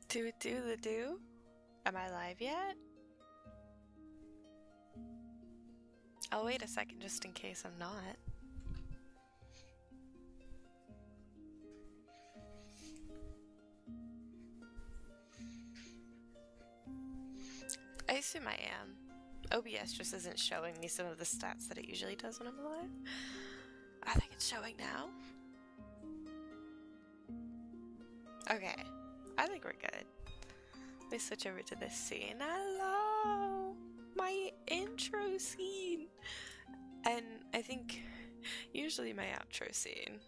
Do. Am I live yet? I'll wait a second just in case I'm not. I assume I am. OBS just isn't showing me some of the stats that it usually does when I'm live. I think it's showing now. Okay, I think we're good. Let me switch over to this scene. Hello! My intro scene! And I think usually my outro scene,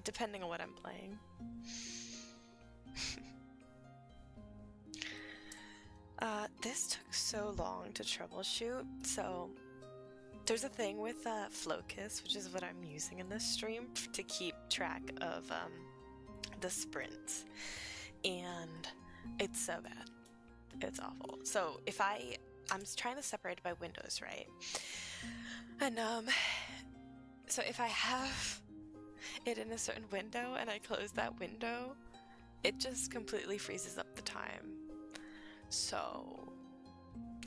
depending on what I'm playing. This took so long to troubleshoot, so there's a thing with Flocus, which is what I'm using in this stream to keep track of the sprints, and it's so bad. It's awful. So if I'm trying to separate it by windows, right? And so if I have it in a certain window and I close that window, it just completely freezes up the time. So,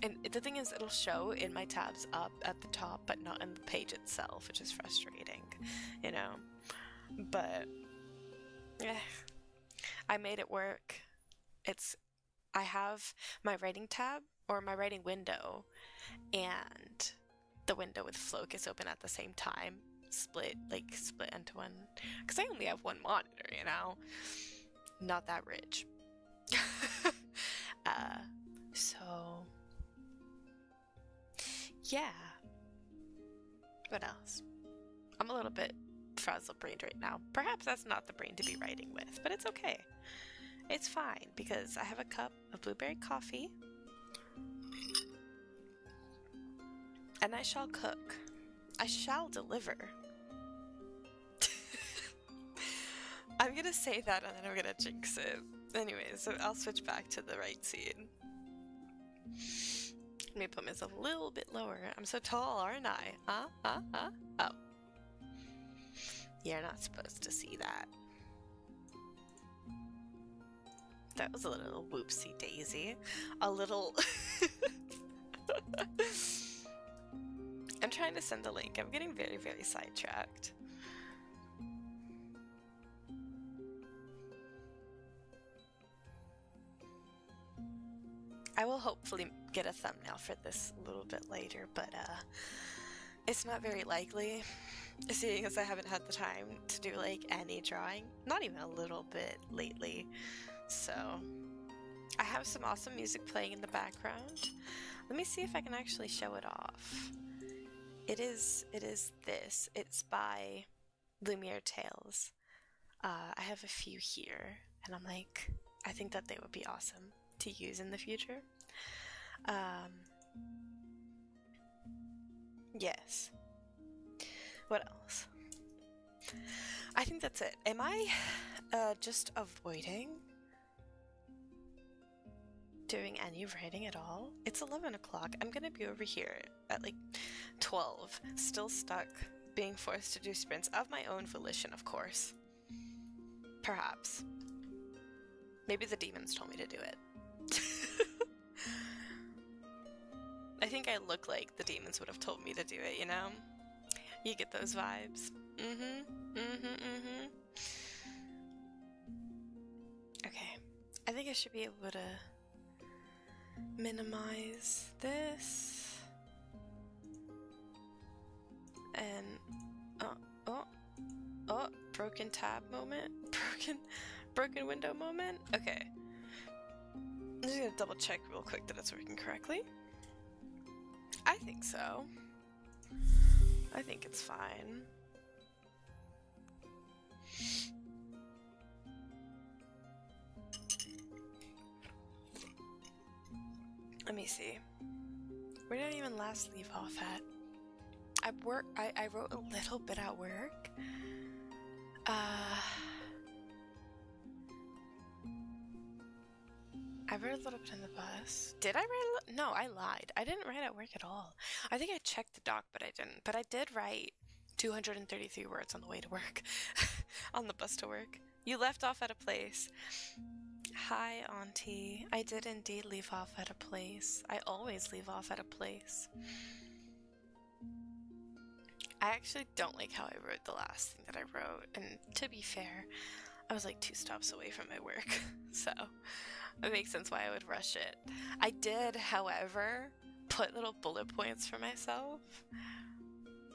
and the thing is, it'll show in my tabs up at the top, but not in the page itself, which is frustrating, you know? But, I made it work. I have my writing tab, or my writing window, and the window with Flocus open at the same time, split into one, because I only have one monitor, you know? Not that rich. So yeah. What else? I'm a little bit frazzle-brained right now. Perhaps that's not the brain to be writing with, but it's okay. It's fine, because I have a cup of blueberry coffee, and I shall cook. I shall deliver. I'm gonna say that and then I'm gonna jinx it. Anyways, so I'll switch back to the right scene. Let me put myself a little bit lower. I'm so tall, aren't I? Oh. You're not supposed to see that. That was a little whoopsie daisy. A little... I'm trying to send a link. I'm getting very, very sidetracked. I will hopefully get a thumbnail for this a little bit later, but it's not very likely, seeing as I haven't had the time to do like any drawing, not even a little bit lately. So I have some awesome music playing in the background. Let me see if I can actually show it off. It is this. It's by Lumiere Tales. I have a few here, and I'm like, I think that they would be awesome to use in the future. Yes. What else? I think that's it. Am I just avoiding doing any writing at all? It's 11 o'clock. I'm gonna be over here at like 12, still stuck, being forced to do sprints of my own volition, of course. Perhaps. Maybe the demons told me to do it. I think I look like the demons would have told me to do it, you know? You get those vibes. Okay. I think I should be able to minimize this. And... Oh, broken tab moment? Broken window moment? Okay. I'm just gonna double check real quick that it's working correctly. I think so. I think it's fine. Let me see. Where did I even last leave off at? I wrote a little bit at work. I wrote a little bit in the bus. Did I write a No, I lied. I didn't write at work at all. I think I checked the doc, but I didn't. But I did write 233 words on the way to work. On the bus to work. You left off at a place Hi, Auntie. I did indeed leave off at a place. I always leave off at a place. I actually don't like how I wrote the last thing that I wrote, and to be fair, I was like 2 stops away from my work, so it makes sense why I would rush it. I did, however, put little bullet points for myself.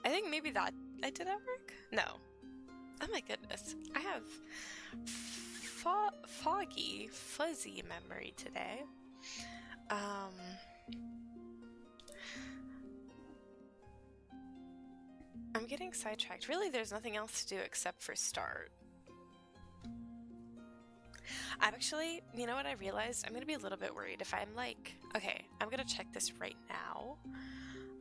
I think maybe that I did at work? No. Oh my goodness. I have fuzzy memory today. I'm getting sidetracked. Really, there's nothing else to do except for start. I'm actually, you know what I realized? I'm gonna be a little bit worried if I'm like, okay, I'm gonna check this right now.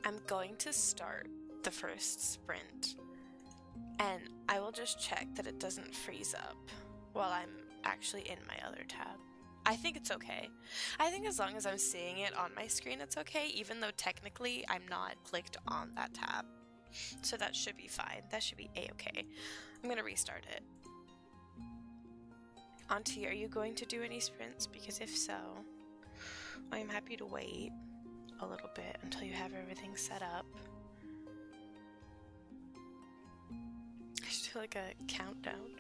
I'm going to start the first sprint, and I will just check that it doesn't freeze up while I'm actually in my other tab. I think it's okay. I think as long as I'm seeing it on my screen, it's okay, even though technically I'm not clicked on that tab. So that should be fine. That should be a-okay. I'm gonna restart it. Auntie, are you going to do any sprints? Because if so, I am happy to wait a little bit until you have everything set up. I should do like a countdown.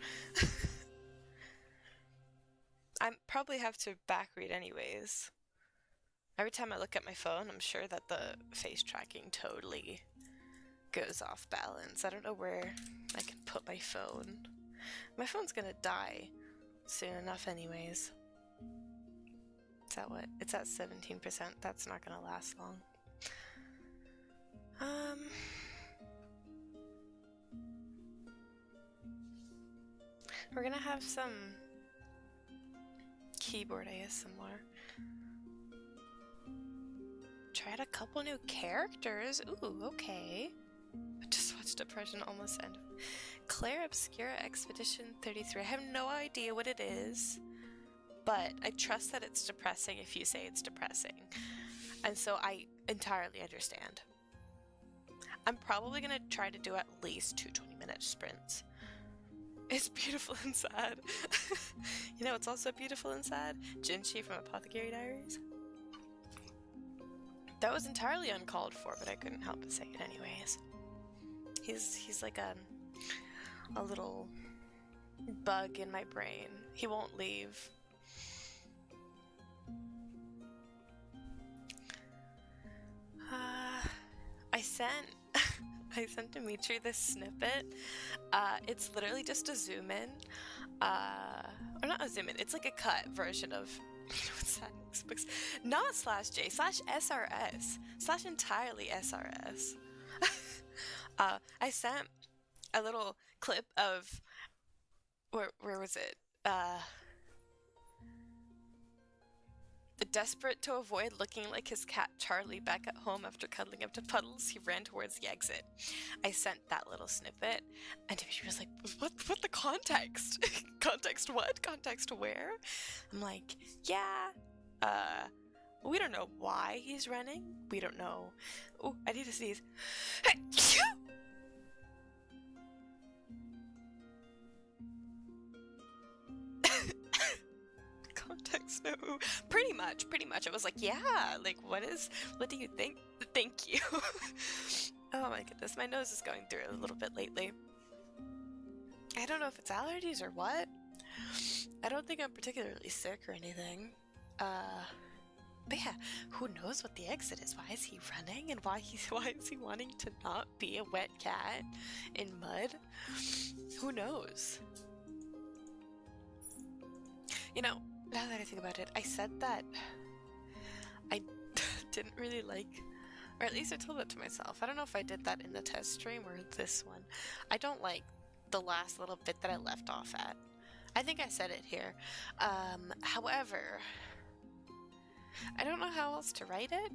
I probably have to backread anyways. Every time I look at my phone, I'm sure that the face tracking totally goes off balance. I don't know where I can put my phone. My phone's gonna die soon enough anyways. Is that what? It's at 17%. That's not gonna last long. We're gonna have some keyboard ASMR. Tried a couple new characters. Ooh, okay. I just watched Depression almost end. Claire Obscura Expedition 33. I have no idea what it is, but I trust that it's depressing if you say it's depressing. And so I entirely understand. I'm probably gonna try to do at least 2 20-minute sprints. It's beautiful and sad. You know what's also beautiful and sad? Jinchi from Apothecary Diaries. That was entirely uncalled for, but I couldn't help but say it anyways. He's like a little bug in my brain. He won't leave. I sent Dimitri this snippet. It's literally just a zoom in. Or not a zoom in, it's like a cut version of what's that? Not /J, /SRS, /entirely SRS. I sent a little clip of where was it? Desperate to avoid looking like his cat Charlie back at home after cuddling up to Puddles, he ran towards the exit. I sent that little snippet, and Dimitri was like, what the context? Context what? Context where? I'm like, yeah, we don't know why he's running. We don't know. Oh, I need to sneeze. Context, no. Pretty much. I was like, yeah, like, what do you think? Thank you. Oh my goodness, my nose is going through it a little bit lately. I don't know if it's allergies or what. I don't think I'm particularly sick or anything. But yeah, who knows what the exit is? Why is he running? And why is he wanting to not be a wet cat in mud? Who knows? You know, now that I think about it, I said that I didn't really like, or at least I told that to myself. I don't know if I did that in the test stream or this one. I don't like the last little bit that I left off at. I think I said it here. However, I don't know how else to write it.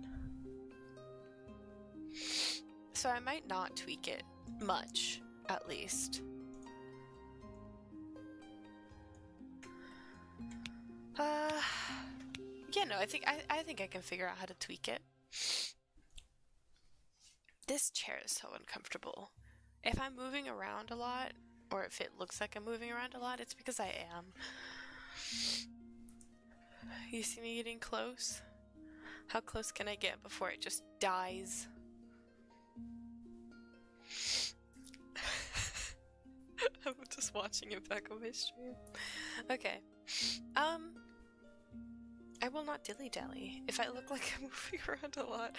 So I might not tweak it much, at least. Yeah, no, I think I can figure out how to tweak it. This chair is so uncomfortable. If I'm moving around a lot, or if it looks like I'm moving around a lot, it's because I am. You see me getting close? How close can I get before it just dies? I'm just watching it back on my stream. Okay. I will not dilly-dally if I look like I'm moving around a lot.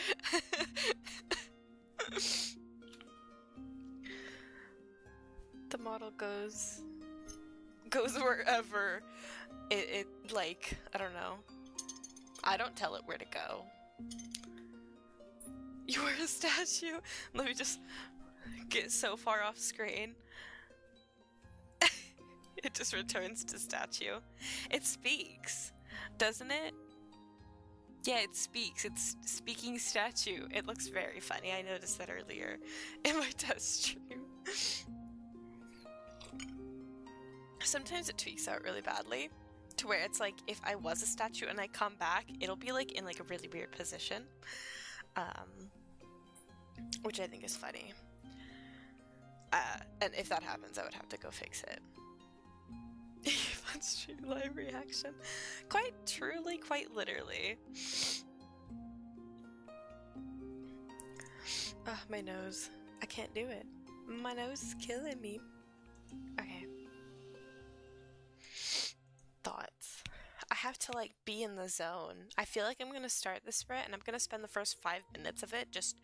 The model goes wherever it like, I don't know. I don't tell it where to go. You are a statue? Let me just get so far off screen. It just returns to statue. It speaks, doesn't it? Yeah, it speaks. It's speaking statue. It looks very funny. I noticed that earlier in my test stream. Sometimes it tweaks out really badly to where it's like if I was a statue and I come back, it'll be like in like a really weird position. Which I think is funny. And if that happens, I would have to go fix it. Fun stream live reaction. Quite truly, quite literally. Ugh, my nose. I can't do it. My nose is killing me. Okay. Thoughts. I have to like be in the zone. I feel like I'm gonna start the sprint and I'm gonna spend the first 5 minutes of it just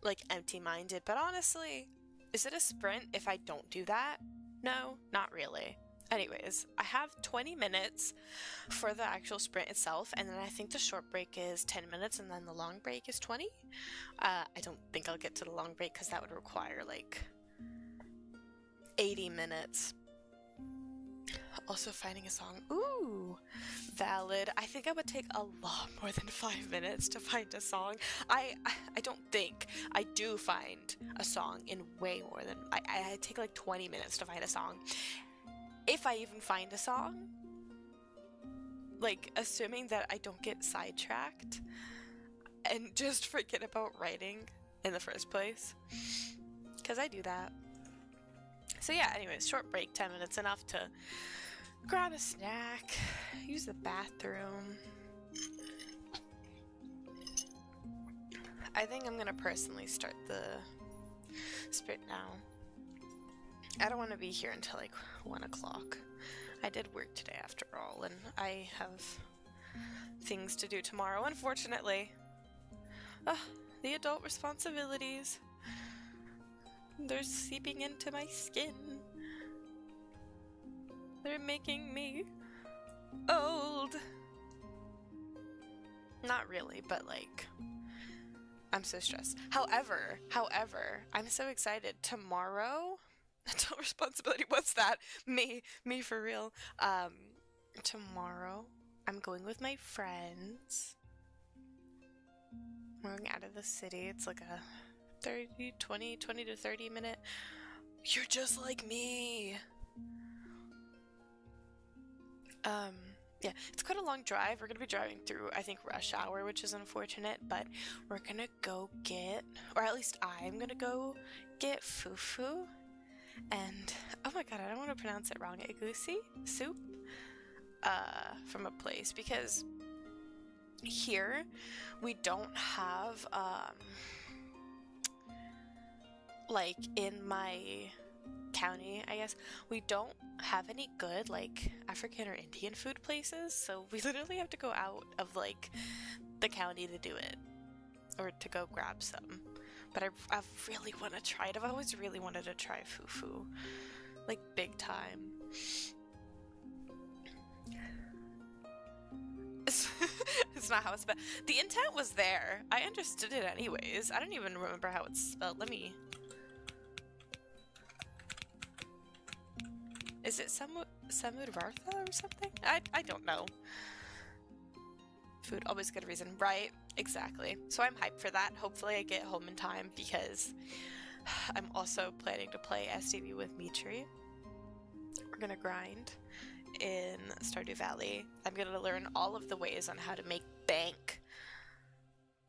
like empty-minded. But honestly, is it a sprint if I don't do that? No, not really. Anyways, I have 20 minutes for the actual sprint itself, and then I think the short break is 10 minutes, and then the long break is 20. I don't think I'll get to the long break because that would require like 80 minutes. Also finding a song. Ooh, valid. I think I would take a lot more than 5 minutes to find a song. I don't think. I do find a song in way more than... I take like 20 minutes to find a song. If I even find a song, like, assuming that I don't get sidetracked and just forget about writing in the first place, because I do that. So yeah, anyways, short break, 10 minutes, enough to grab a snack, use the bathroom. I think I'm gonna personally start the sprint now. I don't want to be here until like 1 o'clock. I did work today after all, and I have things to do tomorrow, unfortunately. The adult responsibilities. They're seeping into my skin. They're making me old. Not really, but like, I'm so stressed. However, I'm so excited. Tomorrow, adult responsibility, what's that? Me for real. Tomorrow, I'm going with my friends. We're going out of the city. It's like a 20 to 30 minute. You're just like me. Yeah, it's quite a long drive. We're gonna be driving through, I think, rush hour, which is unfortunate, but we're gonna go get, or at least I'm gonna go get fufu and, oh my god, I don't want to pronounce it wrong, egusi soup, from a place, because here we don't have, like, in my county, I guess, we don't have any good, like, African or Indian food places, so we literally have to go out of, like, the county to do it, or to go grab some. But I really want to try it. I've always really wanted to try fufu, like, big time. It's not how it's spelled. The intent was there. I understood it anyways. I don't even remember how it's spelled. Let me... Is it Samudvartha or something? I don't know. Food, always good reason. Right, exactly. So I'm hyped for that. Hopefully I get home in time because I'm also planning to play STV with Mitri. We're gonna grind in Stardew Valley. I'm gonna learn all of the ways on how to make bank.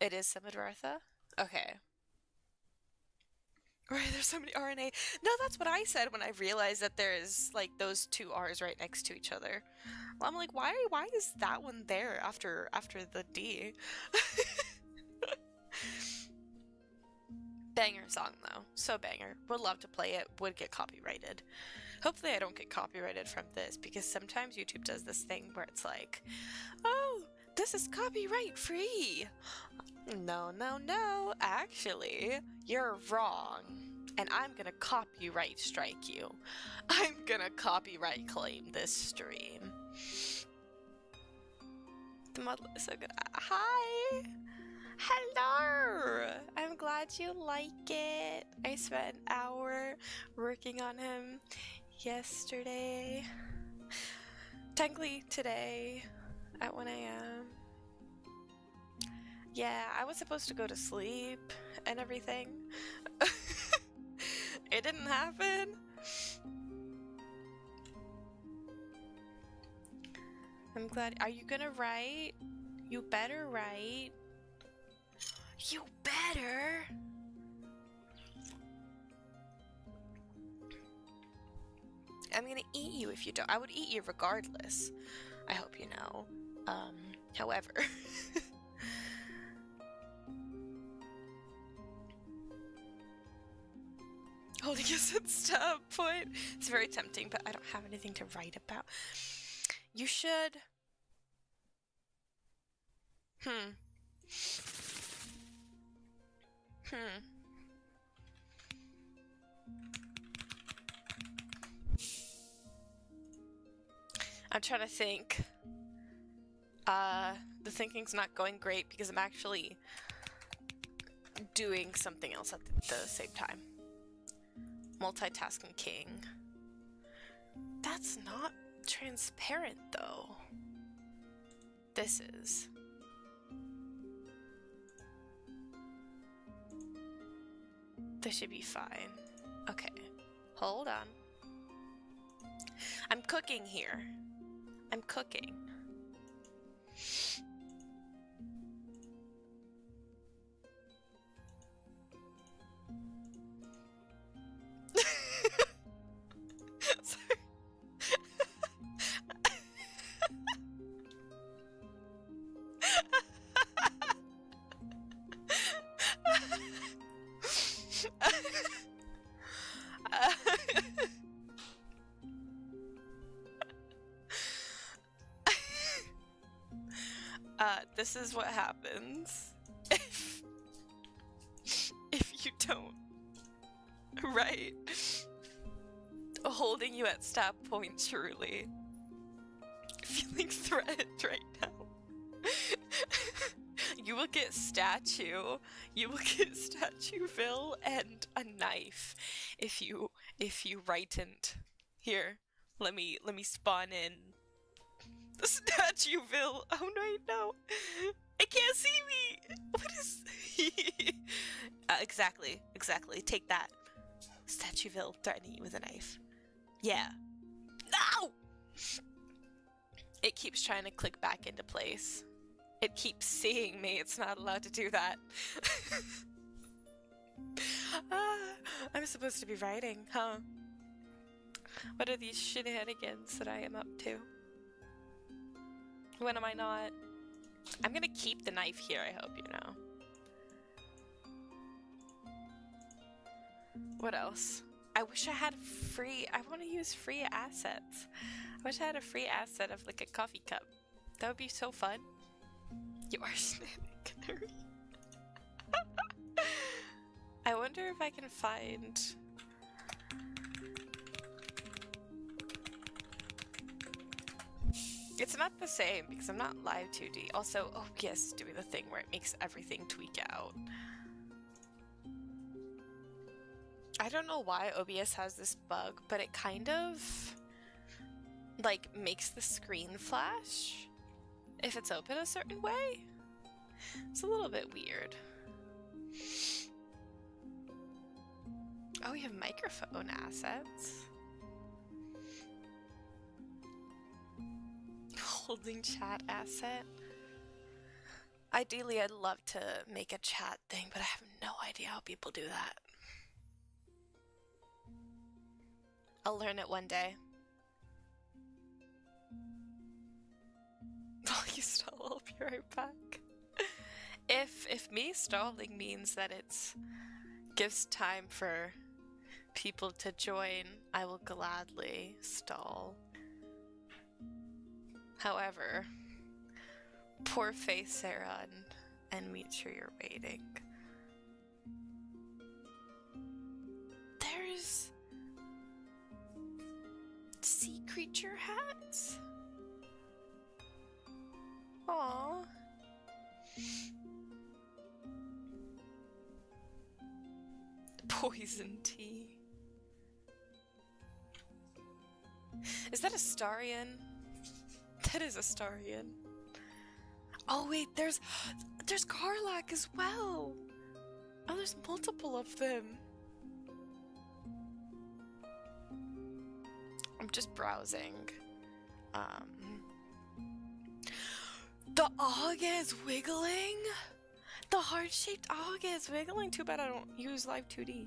It is Samudvartha? Okay. Right, there's so many RNA. No, that's what I said when I realized that there's, like, those two R's right next to each other. I'm like, why is that one there after the D? Banger song though, so banger. Would love to play it, would get copyrighted. Hopefully I don't get copyrighted from this, because sometimes YouTube does this thing where it's like, oh, this is copyright free. No, no, no, actually, you're wrong. And I'm gonna copyright strike you. I'm gonna copyright claim this stream. The model is so good. Hi! Hello! I'm glad you like it. I spent an hour working on him yesterday. Technically today at 1 a.m. Yeah, I was supposed to go to sleep and everything. It didn't happen. I'm glad. Are you gonna write? You better write. You better. I'm gonna eat you if you don't. I would eat you regardless. I hope you know. However. Holding us at stop point. It's very tempting, but I don't have anything to write about. You should. I'm trying to think. The thinking's not going great because I'm actually doing something else at the same time. Multitasking king. That's not transparent though. This is. This should be fine. Okay. Hold on. I'm cooking here. I'm cooking. Sorry. This is what happens if you don't write. Holding you at stab point, truly. Feeling threatened right now. You will get statue. You will get Statueville and a knife if you writen't. Here, let me spawn in the Statueville. Oh no, I can't see me. What is? Exactly. Take that. Statueville threatening you with a knife. Yeah. No! It keeps trying to click back into place. It keeps seeing me. It's not allowed to do that. I'm supposed to be writing, huh? What are these shenanigans that I am up to? When am I not? I'm gonna keep the knife here, I hope you know. What else? I wish I had I want to use free assets. I wish I had a free asset of like a coffee cup. That would be so fun. You are shenanigans. I wonder if I can find... It's not the same because I'm not live 2D. Also, OBS doing the thing where it makes everything tweak out. I don't know why OBS has this bug, but it kind of like makes the screen flash if it's open a certain way. It's a little bit weird. Oh, we have microphone assets. Holding chat asset. Ideally, I'd love to make a chat thing, but I have no idea how people do that. I'll learn it one day. I'll be right back. If me stalling means that it's gives time for people to join, I will gladly stall. However, poor face Sarah and meet sure you're waiting. There's sea creature hats. Aww. Poison tea. Is that a Starion? That is a Starion. Oh wait, there's Karlach as well. Oh, there's multiple of them. I'm just browsing. The Aga is wiggling? The heart-shaped Aga is wiggling? Too bad I don't use Live 2D.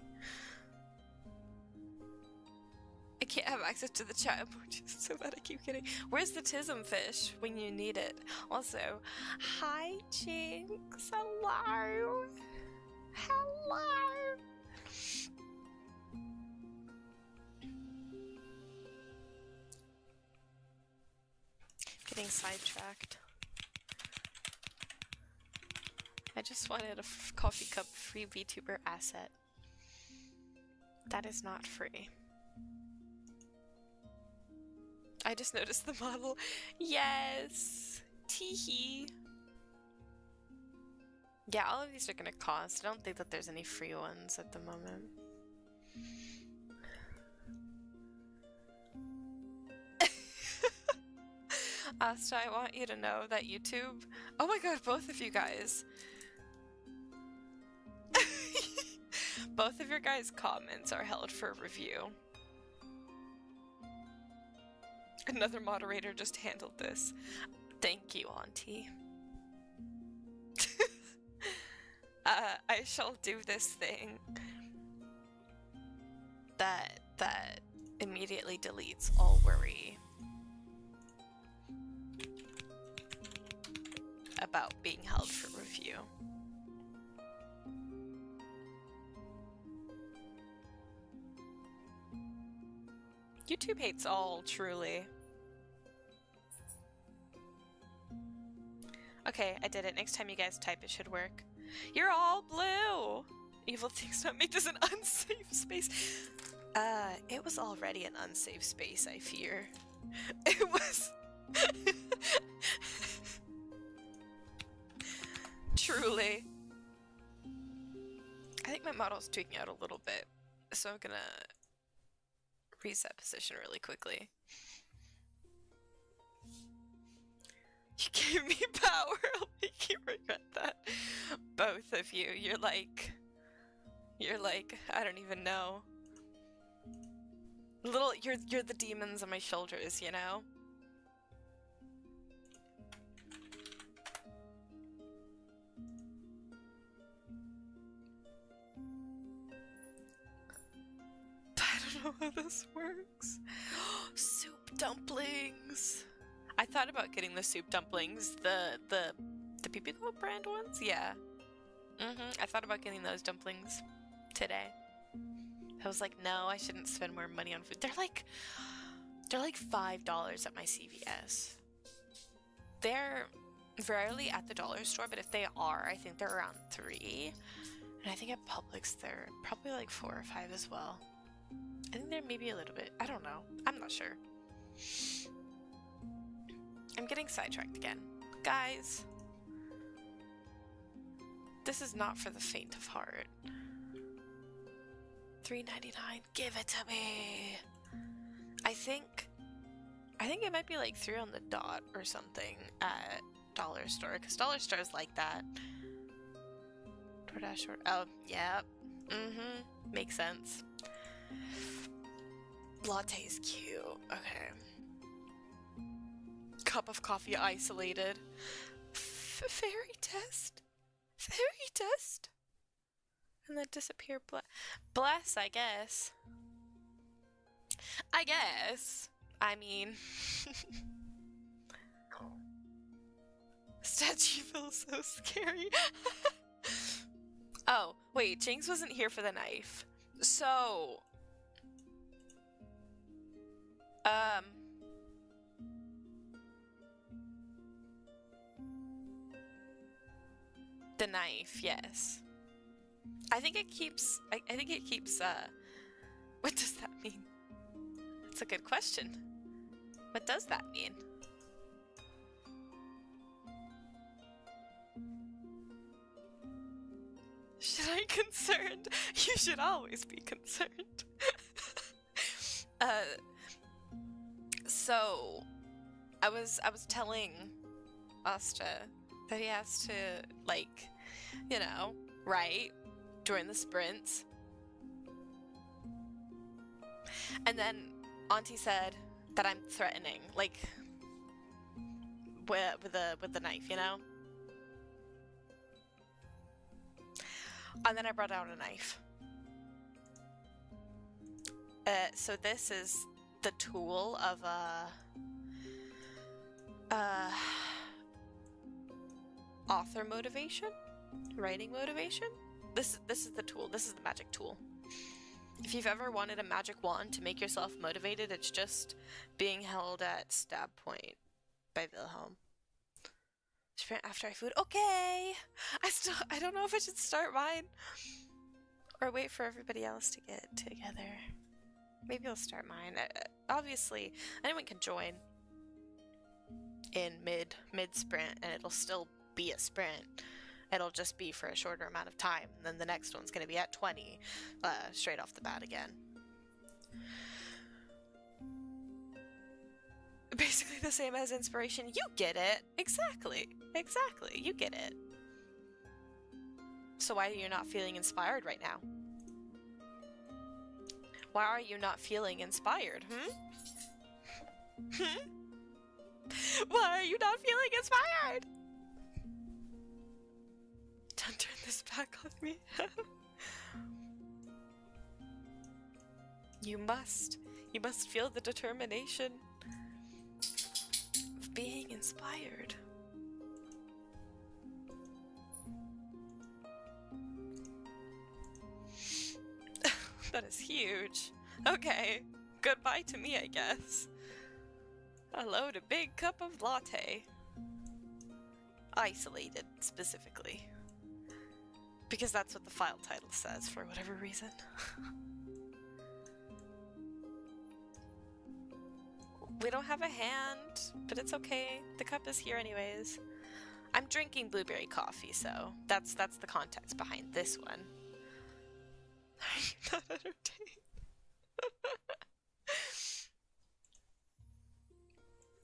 I can't have access to the chat emojis, so that I keep getting. Where's the Tism fish when you need it? Also, hi Jinx. Hello. Hello. Getting sidetracked. I just wanted a coffee cup free VTuber asset. That is not free. I just noticed the model. Yes! Teehee! Yeah, all of these are gonna cost. I don't think that there's any free ones at the moment. Asta, I want you to know that YouTube... Oh my god, both of you guys! Both of your guys' comments are held for review. Another moderator just handled this. Thank you, Auntie. I shall do this thing that immediately deletes all worry about being held for review. YouTube hates all, truly. Okay, I did it. Next time you guys type, it should work. You're all blue! Evil things don't make this an unsafe space. It was already an unsafe space, I fear. It was... Truly. I think my model's tweaking out a little bit, so I'm gonna reset position really quickly. You gave me power, I'll make you regret that. Both of you, you're like, I don't even know. You're the demons on my shoulders, you know? I don't know how this works. Soup dumplings! I thought about getting the soup dumplings, the Pipico brand ones? Yeah. I thought about getting those dumplings today. I was like, no, I shouldn't spend more money on food. They're like $5 at my CVS. They're rarely at the dollar store, but if they are, I think they're around $3. And I think at Publix they're probably like $4 or $5 as well. I think they're maybe a little bit, I don't know. I'm not sure. I'm getting sidetracked again. Guys, this is not for the faint of heart. $3.99, give it to me. I think it might be like 3 on the dot or something at dollar store, because dollar stores like that. DoorDash or oh yeah, makes sense. Latte is cute. Okay. Cup of coffee isolated. Fairy test. Fairy test. And then disappear. Bless, I guess. I guess. I mean. Statue feels so scary. Oh, wait, Jinx wasn't here for the knife. So, um, the knife, yes. I think it keeps, what does that mean? That's a good question. What does that mean? Should I be concerned? You should always be concerned. So I was telling Asta that he has to, like, you know, write during the sprints. And then Auntie said that I'm threatening, like, with the knife, you know? And then I brought out a knife. So this is the tool of author motivation, writing motivation. This is the tool. This is the magic tool. If you've ever wanted a magic wand to make yourself motivated, it's just being held at stab point by Wilhelm. Sprint after I food. Okay! I don't know if I should start mine or wait for everybody else to get together. Maybe I'll start mine. Obviously, anyone can join in mid sprint, and it'll still be a sprint. It'll just be for a shorter amount of time. And then the next one's going to be at 20, straight off the bat again. Basically the same as inspiration. You get it. Exactly. You get it. So why are you not feeling inspired right now? Why are you not feeling inspired, Why are you not feeling inspired? Don't turn this back on me. You must feel the determination of being inspired. That is huge. Okay, goodbye to me, I guess. Hello to big cup of latte. Isolated, specifically. Because that's what the file title says, for whatever reason. We don't have a hand, but it's okay. The cup is here anyways. I'm drinking blueberry coffee, so that's the context behind this one. Are you not entertained?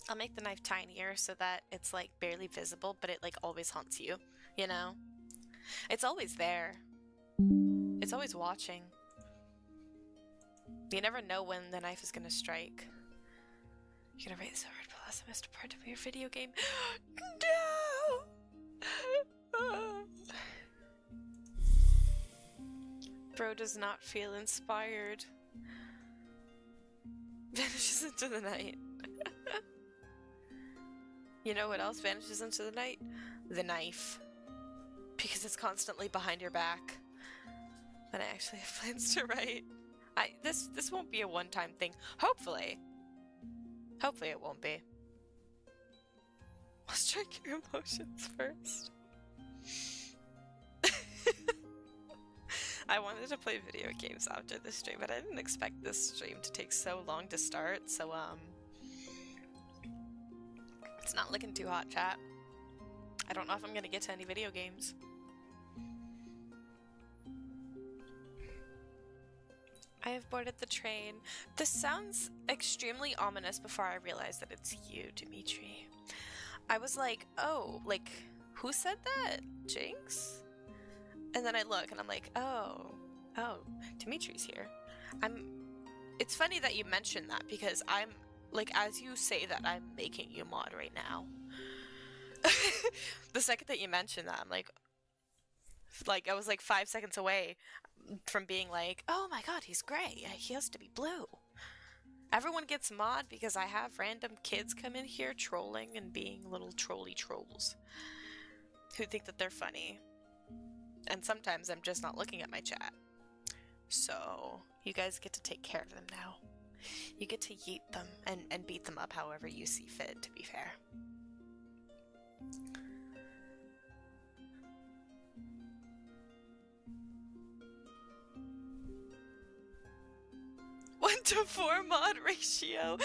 I'll make the knife tinier so that it's like barely visible, but it like always haunts you, you know? It's always there. It's always watching. You never know when the knife is gonna strike. You're gonna write this word plus I missed a part of your video game. No! Bro does not feel inspired. Vanishes into the night. You know what else vanishes into the night? The knife. Because it's constantly behind your back. And I actually have plans to write. This won't be a one-time thing. Hopefully. Hopefully it won't be. Let's check your emotions first. I wanted to play video games after this stream, but I didn't expect this stream to take so long to start, so it's not looking too hot, chat. I don't know if I'm gonna get to any video games. I have boarded the train. This sounds extremely ominous before I realized that it's you, Dimitri. I was like, oh, like, who said that? Jinx? And then I look and I'm like, oh, Dimitri's here. It's funny that you mentioned that because I'm, like, as you say that, I'm making you mod right now. The second that you mentioned that, I'm like, I was like 5 seconds away from being like, oh my god, he's gray. He has to be blue. Everyone gets mod because I have random kids come in here trolling and being little trolly trolls who think that they're funny. And sometimes I'm just not looking at my chat. So you guys get to take care of them now. You get to yeet them and beat them up however you see fit, to be fair. One to 4 mod ratio.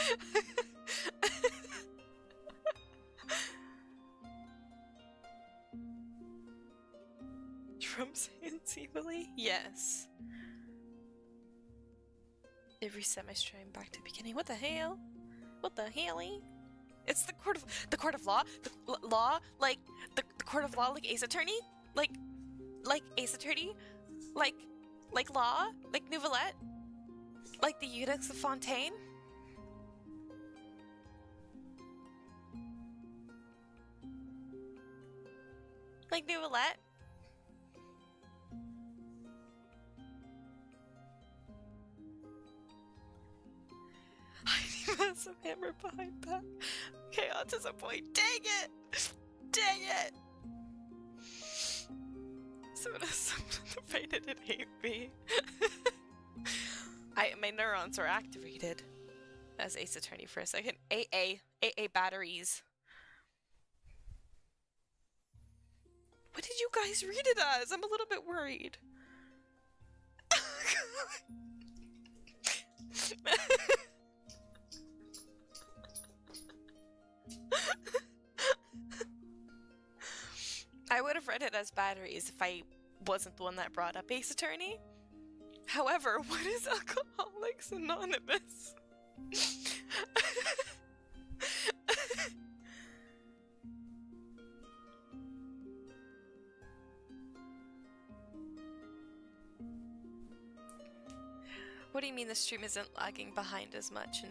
Trump's hands evilly? Yes. It reset my stream back to beginning. What the hell? What the helly? It's the court of law? The law? Like the court of law, like Ace Attorney? Like Ace Attorney? Like law? Like Nouvellette? Like the Eunuchs of Fontaine? Like Nouvellette? I need massive hammer behind back. Okay, autism point. Dang it! Dang it! Someone rated it hate me. My neurons were activated as Ace Attorney for a second. AA batteries. What did you guys read it as? I'm a little bit worried. I would have read it as batteries if I wasn't the one that brought up Ace Attorney. However, what is Alcoholics Anonymous? What do you mean the stream isn't lagging behind as much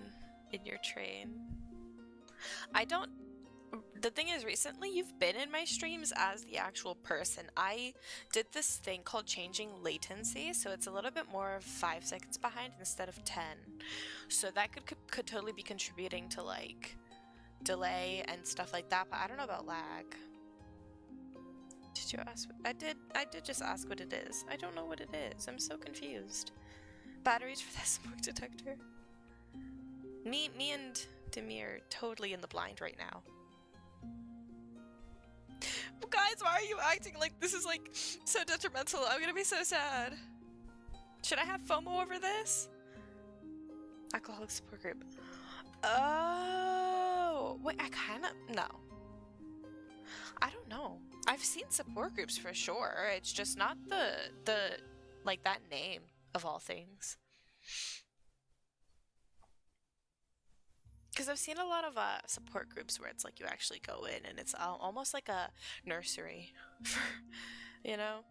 in your train? I don't... The thing is, recently you've been in my streams as the actual person. I did this thing called changing latency, so it's a little bit more of 5 seconds behind instead of 10. So that could totally be contributing to like delay and stuff like that, but I don't know about lag. Did you ask? I did just ask what it is. I don't know what it is. I'm so confused. Batteries for that smoke detector. Me and Demi are totally in the blind right now. Guys, why are you acting like this is like so detrimental? I'm gonna be so sad. Should I have FOMO over this? Alcoholic support group. Oh, wait, I kind of, no. I don't know. I've seen support groups for sure. It's just not the like that name of all things. Because I've seen a lot of support groups where it's like you actually go in and it's almost like a nursery, for, you know?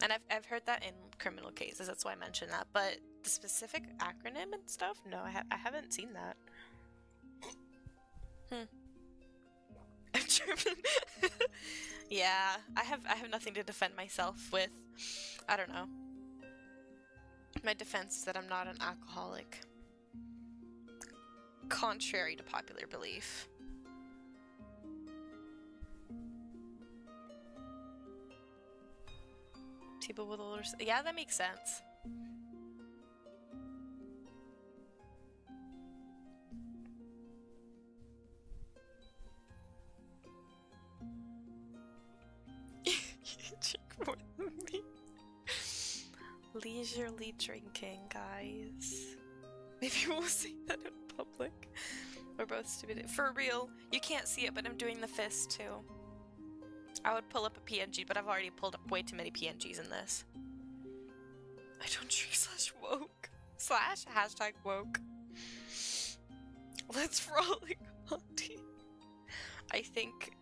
And I've heard that in criminal cases, that's why I mentioned that. But the specific acronym and stuff, no, I haven't seen that. I'm German. Yeah, I have nothing to defend myself with. I don't know. My defense is that I'm not an alcoholic. Contrary to popular belief. People with older... Yeah, that makes sense. You drink more than me. Leisurely drinking, guys. Maybe we'll see that in public. We're both stupid. For real, you can't see it, but I'm doing the fist too. I would pull up a PNG, but I've already pulled up way too many PNGs in this. I don't drink /woke. /woke. Let's frolic, Auntie. I think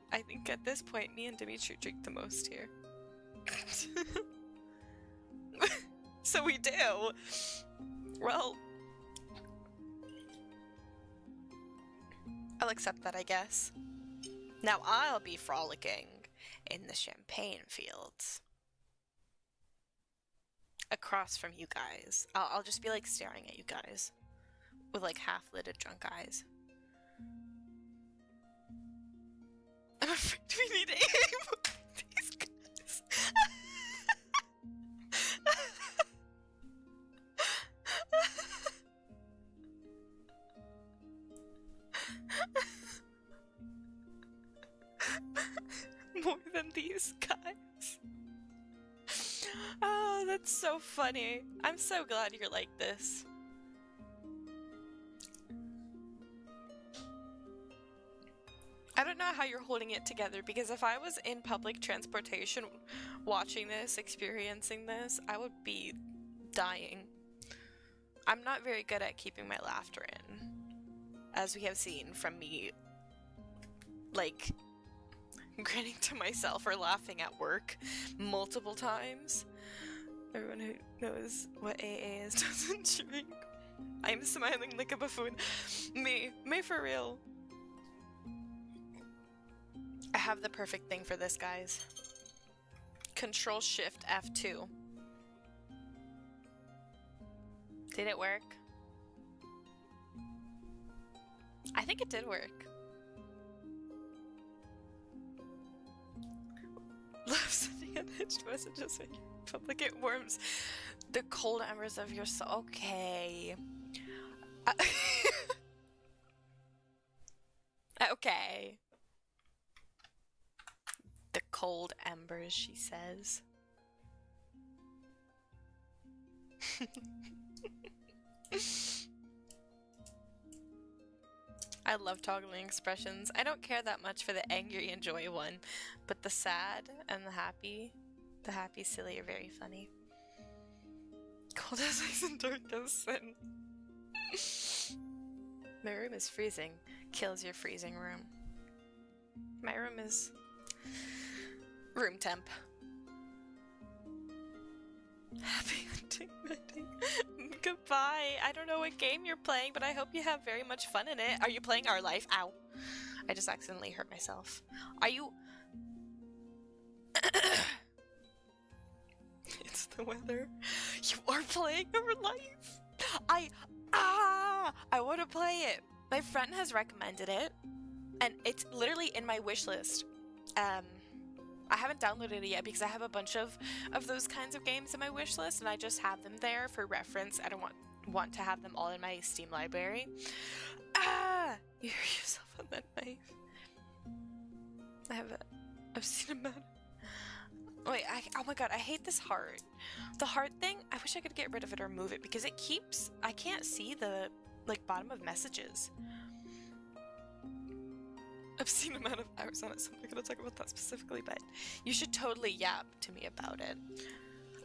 at this point, me and Dimitri drink the most here. So we do. Well, I'll accept that, I guess. Now I'll be frolicking in the champagne fields. Across from you guys. I'll just be like staring at you guys. with like half-lidded drunk eyes. I'm afraid we need aim these guys. More than these guys. Oh, that's so funny. I'm so glad you're like this. I don't know how you're holding it together, because if I was in public transportation watching this, experiencing this, I would be dying. I'm not very good at keeping my laughter in, as we have seen from me, like, grinning to myself or laughing at work multiple times. Everyone who knows what AA is doesn't drink. I'm smiling like a buffoon. Me for real. I have the perfect thing for this, guys. Control Shift F2. Did it work? I think it did work. Love sending unhinged messages when you're in public. It warms the cold embers of your soul. Okay. Okay. The cold embers, she says. I love toggling expressions. I don't care that much for the angry and joy one, but the sad and the happy silly are very funny. Cold as ice and dark as sin. My room is freezing. Kills your freezing room. My room is room temp. Happy hunting, Betty. Goodbye. I don't know what game you're playing, but I hope you have very much fun in it. Are you playing Our Life? Ow. I just accidentally hurt myself. Are you... It's the weather. You are playing Our Life? I want to play it. My friend has recommended it, and it's literally in my wish list. I haven't downloaded it yet because I have a bunch of those kinds of games in my wish list, and I just have them there for reference. I don't want to have them all in my Steam library. You hurt yourself on that knife. I've seen a man. Wait, oh my god, I hate this heart. The heart thing, I wish I could get rid of it or move it, because it keeps, I can't see the, like, bottom of messages. Obscene amount of hours on it, so I'm not gonna talk about that specifically, but you should totally yap to me about it.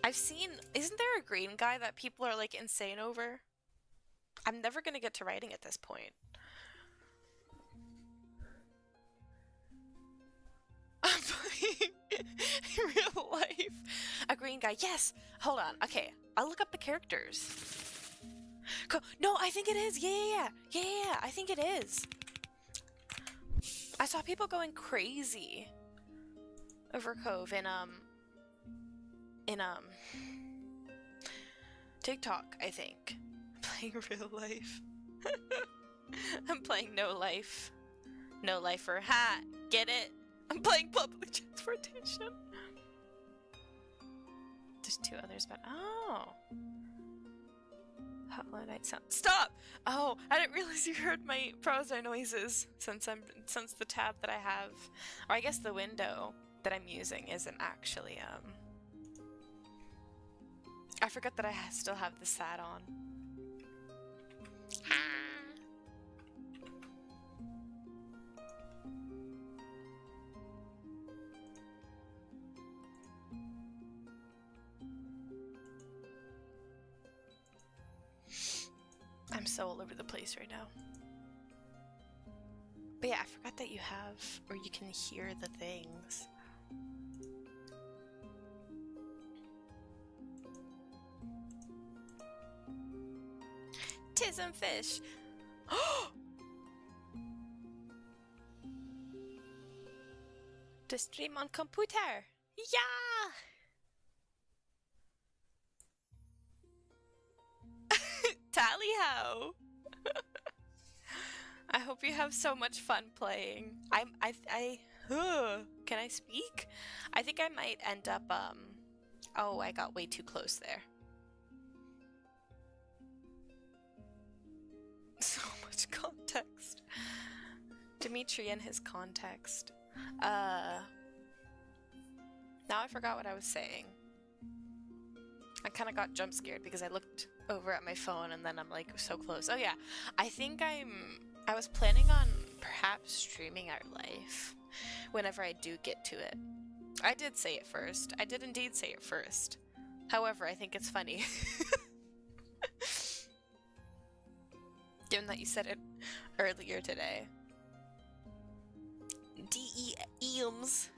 I've seen, isn't there a green guy that people are, like, insane over? I'm never gonna get to writing at this point. I'm playing in real life. A green guy, yes! Hold on, okay, I'll look up the characters. No, I think it is, yeah, I think it is. I saw people going crazy over Cove in TikTok, I think. Playing real life. I'm playing no life. No lifer. Ha! Get it? I'm playing public transportation. There's two others, but oh. Hotline night sound. Stop! Oh, I didn't realize you heard my browser noises since the tab that I have, or I guess the window that I'm using isn't actually I forgot that I still have the SAT on. I'm so all over the place right now. But yeah, I forgot that you have, or you can hear the things. Tism fish! To stream on computer! Yeah! Tally ho! I hope you have so much fun playing. Can I speak? I think I might end up, oh, I got way too close there. So much context. Dimitri and his context. Now I forgot what I was saying. I kind of got jump scared because I looked over at my phone and then I'm like so close. Oh yeah, I think I was planning on perhaps streaming our life whenever I do get to it. I did say it first. I did indeed say it first. However, I think it's funny. Given that you said it earlier today. DEMs.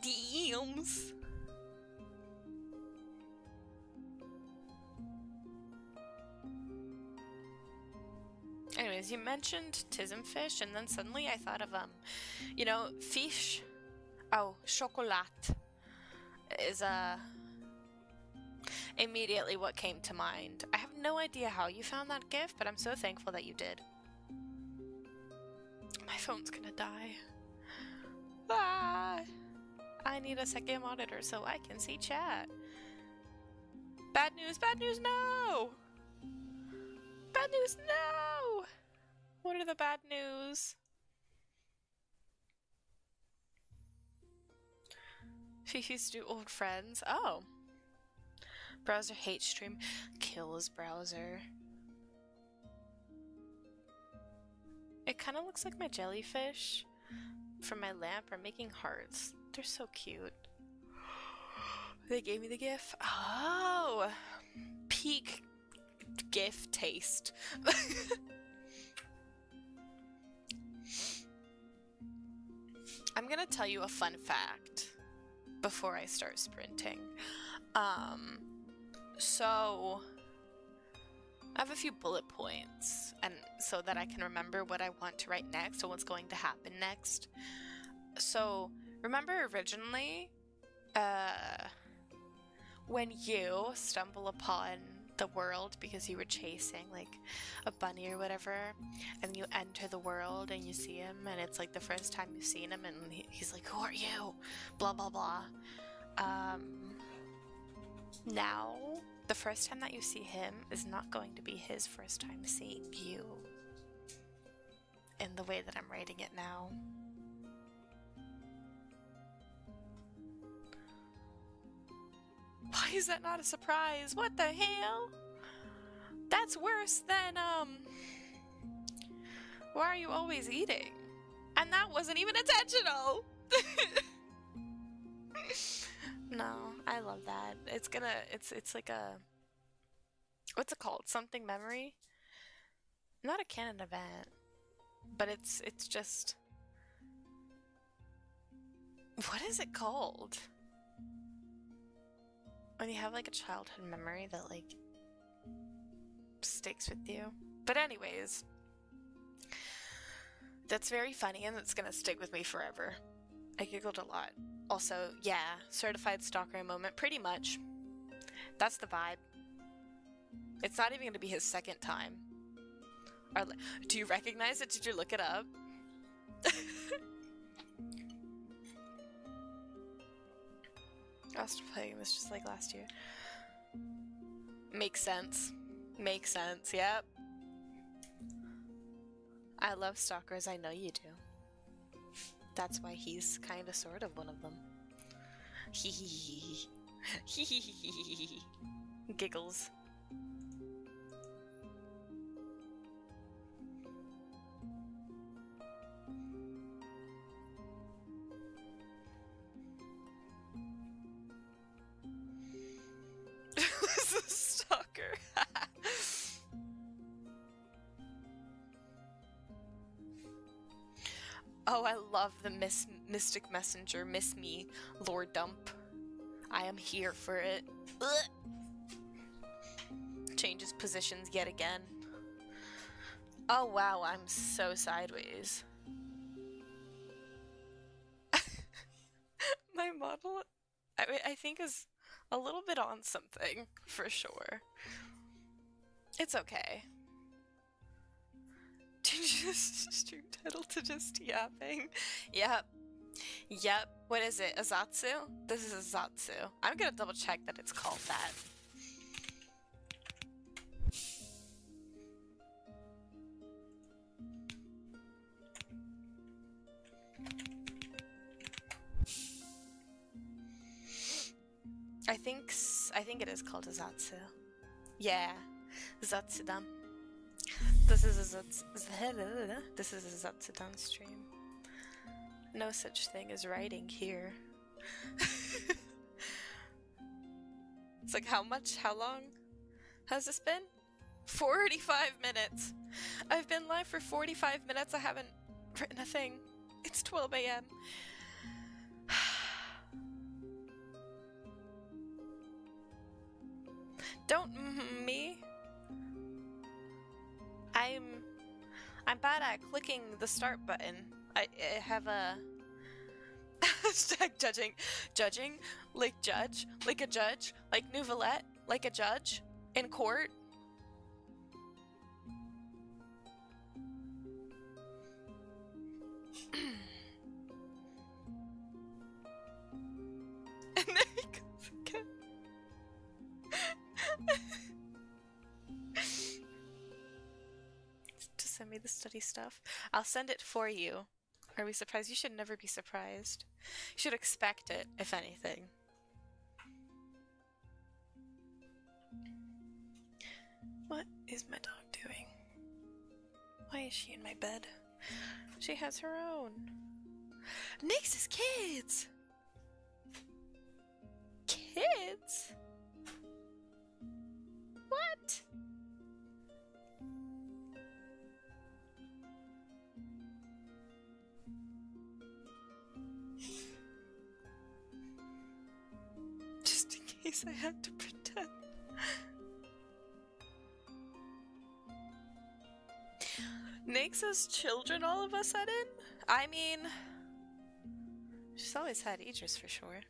DEMs. Anyways, you mentioned tismfish, and then suddenly I thought of, you know, fish. Oh, chocolat is, immediately what came to mind. I have no idea how you found that GIF, but I'm so thankful that you did. My phone's gonna die. Ah! I need a second monitor so I can see chat. Bad news, no! Bad news, no! What are the bad news? Fifi's new old friends. Oh. Browser hate stream. Kills browser. It kind of looks like my jellyfish from my lamp are making hearts. They're so cute. They gave me the GIF. Oh! Peak GIF taste. I'm gonna tell you a fun fact before I start sprinting. So I have a few bullet points, and so that I can remember what I want to write next or what's going to happen next. So remember originally, when you stumble upon the world because you were chasing like a bunny or whatever, and you enter the world and you see him, and it's like the first time you've seen him, and he's like, "Who are you?" Blah blah blah. Now the first time that you see him is not going to be his first time seeing you in the way that I'm writing it now. Why is that not a surprise? What the hell? That's worse than, why are you always eating? And that wasn't even intentional! No, I love that. It's like a, what's it called? Something memory? Not a canon event, but it's just, what is it called? When you have like a childhood memory that like sticks with you. But anyways, that's very funny and it's gonna stick with me forever. I giggled a lot. Also, yeah, certified stalker moment, pretty much. That's the vibe. It's not even gonna be his second time. Do you recognize it? Did you look it up? I was playing this just like last year. Makes sense. Makes sense, yep. I love stalkers, I know you do. That's why he's kinda sort of one of them. Hee hee hee hee. Giggles. This is a stalker. Oh, I love the Mystic Messenger, Miss Me, Lord Dump. I am here for it. Ugh. Changes positions yet again. Oh wow, I'm so sideways. My model, I think, is a little bit on something, for sure. It's okay. Change this stream title to just yapping. Yep. Yep. What is it? Azatsu? This is Azatsu. I'm gonna double check that it's called that. I think it is called Azatsu. Yeah. Zatsudan. This is a Zatsudan stream. No such thing as writing here. It's like how long has this been? 45 minutes. I've been live for 45 minutes. I haven't written a thing. It's 12 a.m. Don't me. I'm bad at clicking the start button. I have a hashtag judging, like judge, like a judge, like Nouvellette, like a judge in court. And there he goes again. Just send me the study stuff. I'll send it for you. Are we surprised? You should never be surprised. You should expect it, if anything. What is my dog doing? Why is she in my bed? She has her own. Nix's kids! Kids? What? Just in case I had to pretend. Nix has children all of a sudden? I mean, she's always had Idris for sure.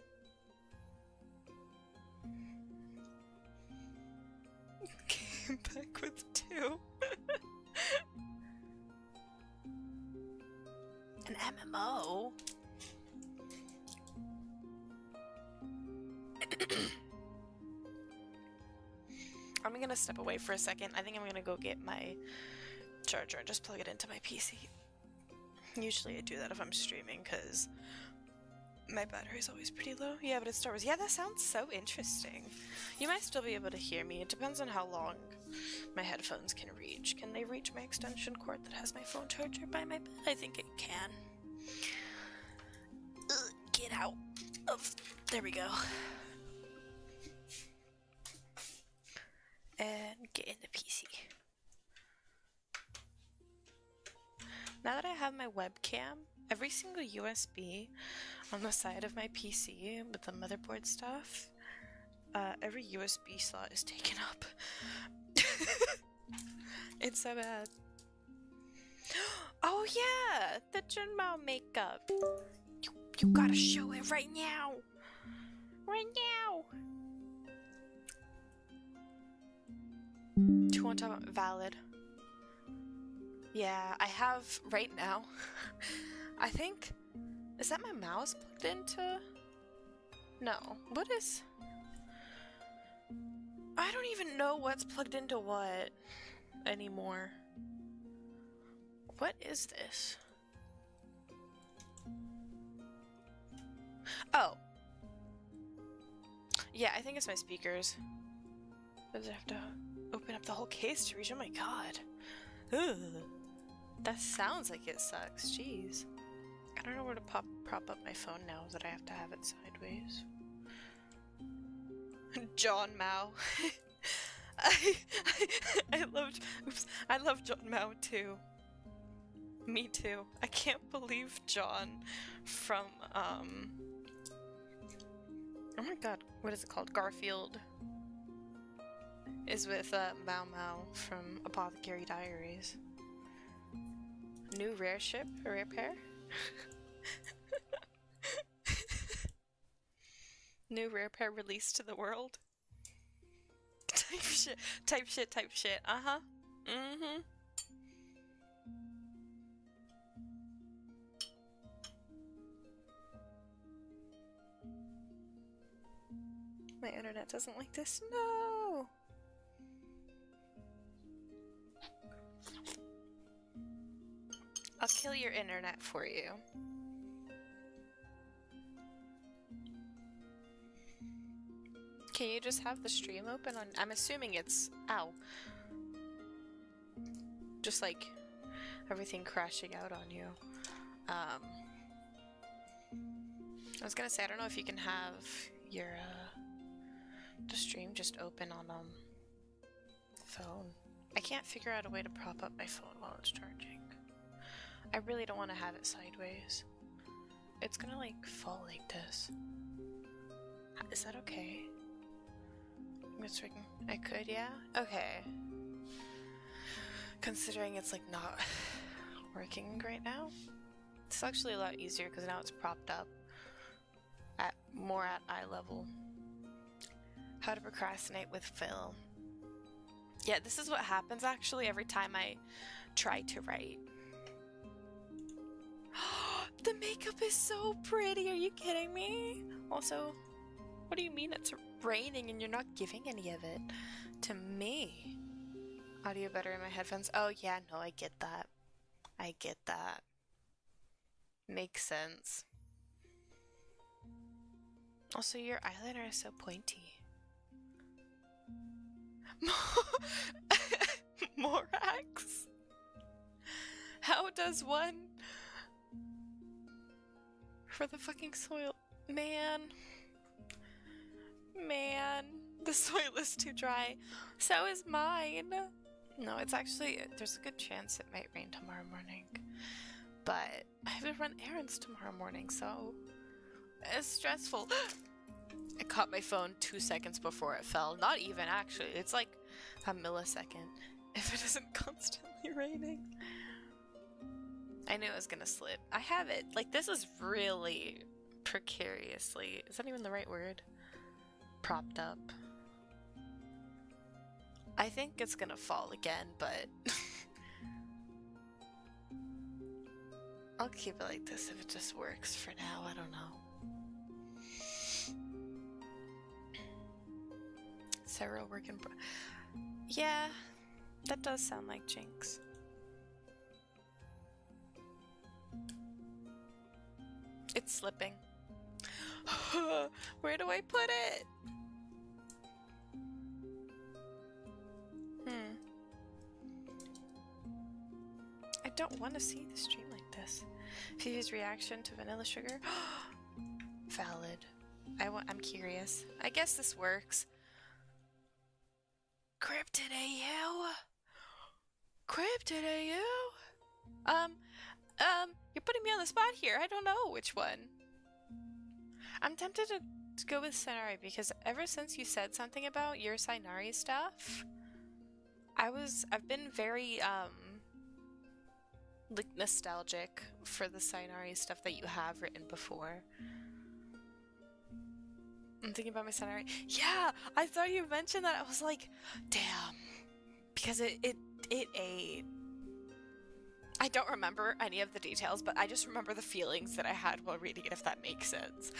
Came back with 2. An MMO? I'm gonna step away for a second. I think I'm gonna go get my charger and just plug it into my PC. Usually I do that if I'm streaming because my battery's always pretty low. Yeah, but it's Star Wars. Yeah, that sounds so interesting. You might still be able to hear me. It depends on how long my headphones can reach. Can they reach my extension cord that has my phone charger by my bed? I think it can. Ugh, get out of... There we go. And get in the PC. Now that I have my webcam, every single USB on the side of my PC with the motherboard stuff, every USB slot is taken up. It's so bad. Oh yeah! The Junmao makeup! You gotta show it right now! Right now! 2 on top, valid. Yeah, I have right now. I think... Is that my mouse plugged into? No. What is... I don't even know what's plugged into what anymore. What is this? Oh. Yeah, I think it's my speakers. Does it have to open up the whole case to reach? Oh my god. Ugh. That sounds like it sucks. Jeez. I don't know where to prop up my phone now that I have to have it sideways. John Mao. I love John Mao too. Me too. I can't believe John from oh my god, what is it called? Garfield is with Mao Mao from Apothecary Diaries. New rare ship, a rare pair. New rare pair released to the world. Type shit, type shit, type shit. Uh-huh. Mm-hmm. My internet doesn't like this. No! I'll kill your internet for you. Can you just have the stream open on... I'm assuming it's... Ow. Just like everything crashing out on you. I was gonna say, I don't know if you can have your the stream just open on phone. I can't figure out a way to prop up my phone while it's charging. I really don't want to have it sideways. It's gonna like fall like this. Is that okay? I could, yeah? Okay. Considering it's like not working right now. It's actually a lot easier because now it's propped up at more at eye level. How to procrastinate with Phil. Yeah, this is what happens actually every time I try to write. The makeup is so pretty, are you kidding me? Also, what do you mean it's raining and you're not giving any of it to me? Audio better in my headphones. Oh yeah, no, I get that. I get that. Makes sense. Also, your eyeliner is so pointy. Morax? How does one... For the fucking soil... Man, the soil is too dry. So is mine. No, it's actually... There's a good chance it might rain tomorrow morning. But I have to run errands tomorrow morning, so... It's stressful. I caught my phone 2 seconds before it fell. Not even, actually. It's like a millisecond. If it isn't constantly raining. I knew it was gonna slip. I have it. Like, this is really precariously... Is that even the right word? Propped up. I think it's gonna fall again, but... I'll keep it like this if it just works for now. I don't know. Several work in yeah, that does sound like Jinx. It's slipping. Where do I put it? I don't want to see the stream like this. Phoebe's reaction to vanilla sugar? Valid. I'm curious. I guess this works. Cryptid AU? Cryptid AU? You're putting me on the spot here. I don't know which one. I'm tempted to go with Sinari because ever since you said something about your Sinari stuff, I've been very, like, nostalgic for the Sinari stuff that you have written before. I'm thinking about my Sinari. Yeah, I thought you mentioned that. I was like, damn. Because it ate. I don't remember any of the details, but I just remember the feelings that I had while reading it, if that makes sense.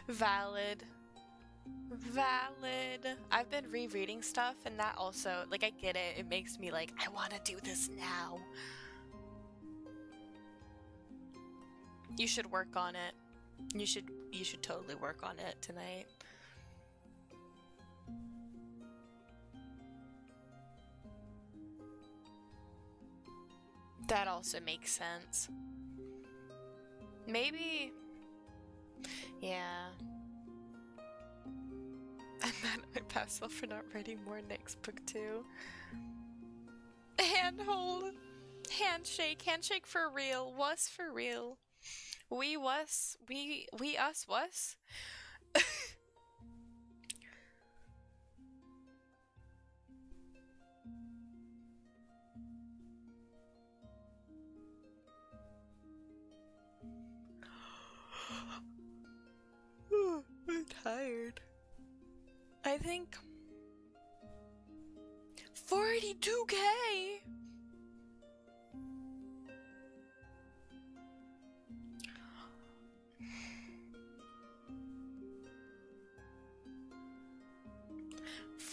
Valid. I've been rereading stuff and that also, like, I get it. It makes me like, I want to do this now. You should work on it. You should totally work on it tonight. That also makes sense. Maybe... Yeah. I'm mad at my past self for not writing more next book too. Handhold. Handshake for real. Was for real. We us was. think 42K.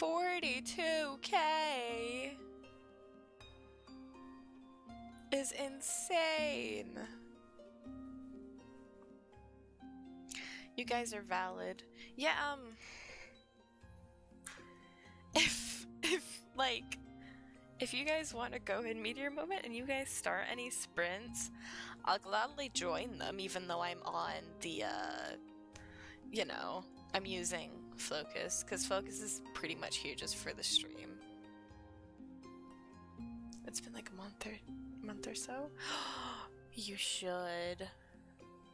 $42K is insane. You guys are valid. Yeah, if you guys want to go in Meteor Moment and you guys start any sprints, I'll gladly join them, even though I'm on the, you know, I'm using Focus, because Focus is pretty here just for the stream. It's been like a month or so. You should.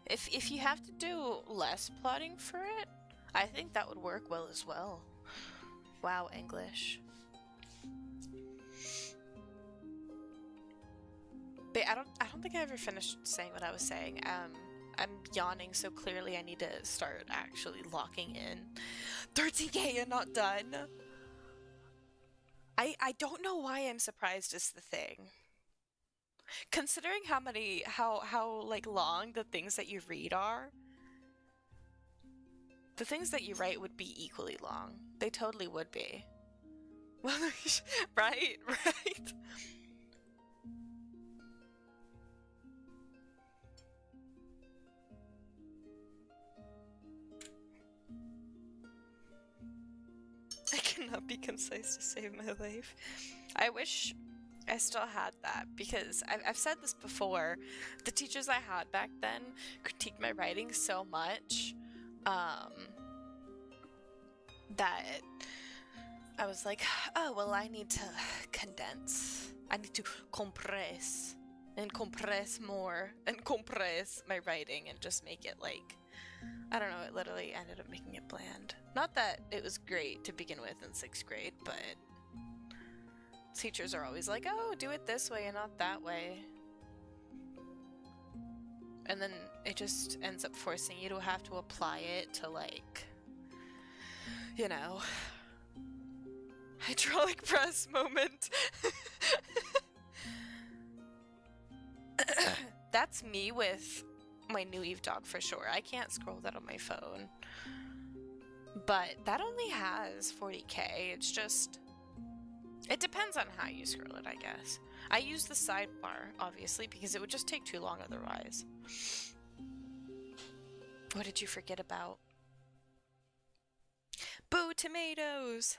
If you have to do less plotting for it, I think that would work well as well. Wow, English. But I don't think I ever finished saying what I was saying. I'm yawning, so clearly I need to start actually locking in. 13K and not done. I don't know why I'm surprised is the thing. Considering how like long the things that you read are, the things that you write would be equally long. They totally would be. Well, right. I cannot be concise to save my life. I wish I still had that, because I've said this before. The teachers I had back then critiqued my writing so much that I was like, oh, well, I need to condense. I need to compress more and compress my writing and just make it like, I don't know, it literally ended up making it bland. Not that it was great to begin with in 6th grade, but teachers are always like, oh, do it this way and not that way. And then it just ends up forcing you to have to apply it to, like, you know, hydraulic press moment. That's me with my new Eve dog for sure. I can't scroll that on my phone. But that only has 40K. It's just, it depends on how you scroll it, I guess. I use the sidebar, obviously, because it would just take too long otherwise. What did you forget about? Boo, tomatoes!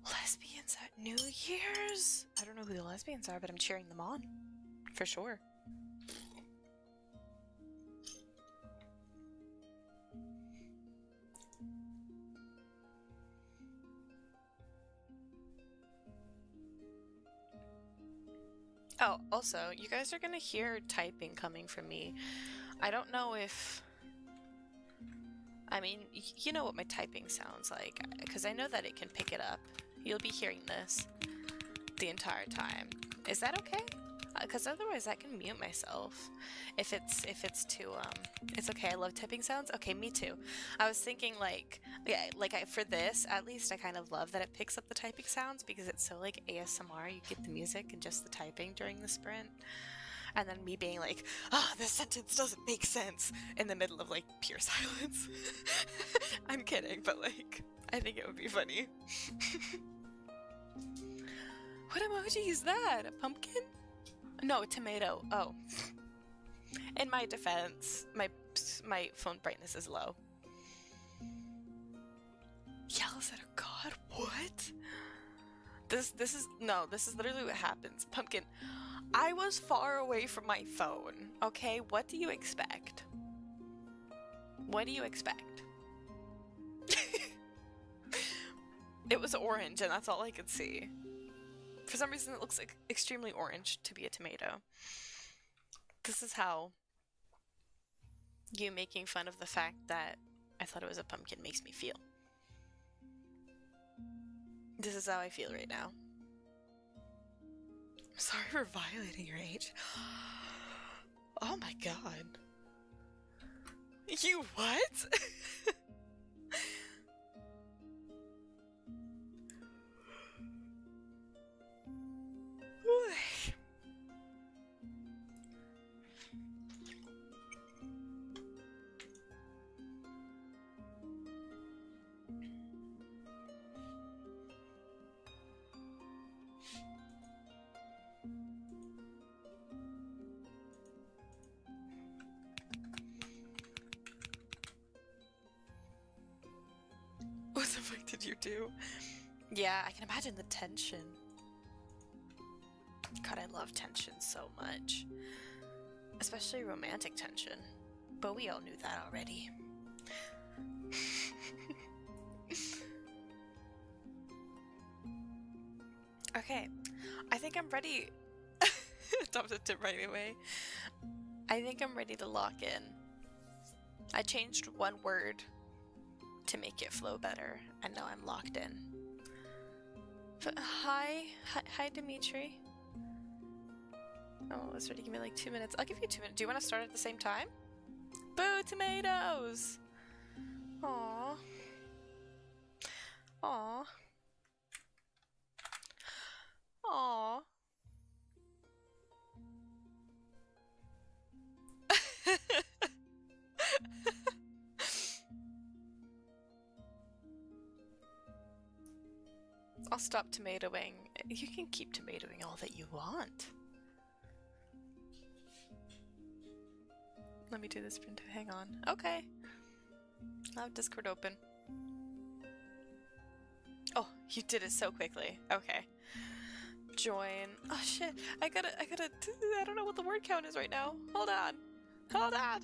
Lesbians at New Year's? I don't know who the lesbians are, but I'm cheering them on. For sure. Oh, also, you guys are gonna hear typing coming from me. I don't know if... I mean, you know what my typing sounds like, because I know that it can pick it up. You'll be hearing this the entire time. Is that okay? Because otherwise I can mute myself if it's too, it's okay. I love typing sounds. Okay, me too. I was thinking like, yeah, like for this, at least I kind of love that it picks up the typing sounds because it's so like ASMR. You get the music and just the typing during the sprint. And then me being like, oh, this sentence doesn't make sense in the middle of like pure silence. I'm kidding, but like, I think it would be funny. What emoji is that? A pumpkin? No, a tomato. Oh. In my defense, my phone brightness is low. Yells at a god? What? This is literally what happens. Pumpkin, I was far away from my phone, okay? What do you expect? What do you expect? It was orange and that's all I could see. For some reason it looks like extremely orange to be a tomato. This is how you making fun of the fact that I thought it was a pumpkin makes me feel. This is how I feel right now. I'm sorry for violating your age. Oh my god. You what? fuck did you do? Yeah, I can imagine the tension. God, I love tension so much. Especially romantic tension. But we all knew that already. Okay, I think I'm ready. Adopted it right away. I think I'm ready to lock in. I changed one word to make it flow better, and now I'm locked in. Hi, Dimitri. Oh, it's ready. Give me like 2 minutes. I'll give you 2 minutes. Do you want to start at the same time? Boo, tomatoes! Aww. Aww. Aww. I'll stop tomatoing. You can keep tomatoing all that you want. Let me do this print. Hang on. Okay. I'll have Discord open. Oh, you did it so quickly. Okay. Join. Oh shit. I don't know what the word count is right now. Hold on. Hold on.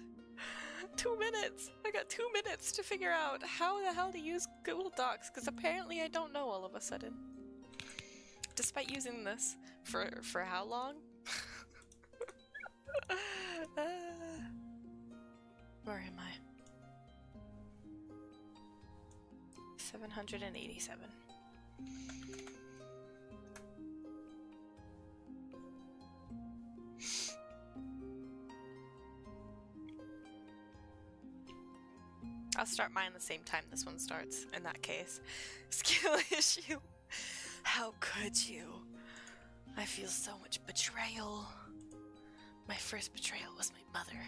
2 minutes. I got 2 minutes to figure out how the hell to use Google Docs, because apparently I don't know all of a sudden. Despite using this for how long? Where am I? 787. I'll start mine the same time this one starts, in that case. Skill issue. How could you? I feel so much betrayal. My first betrayal was my mother.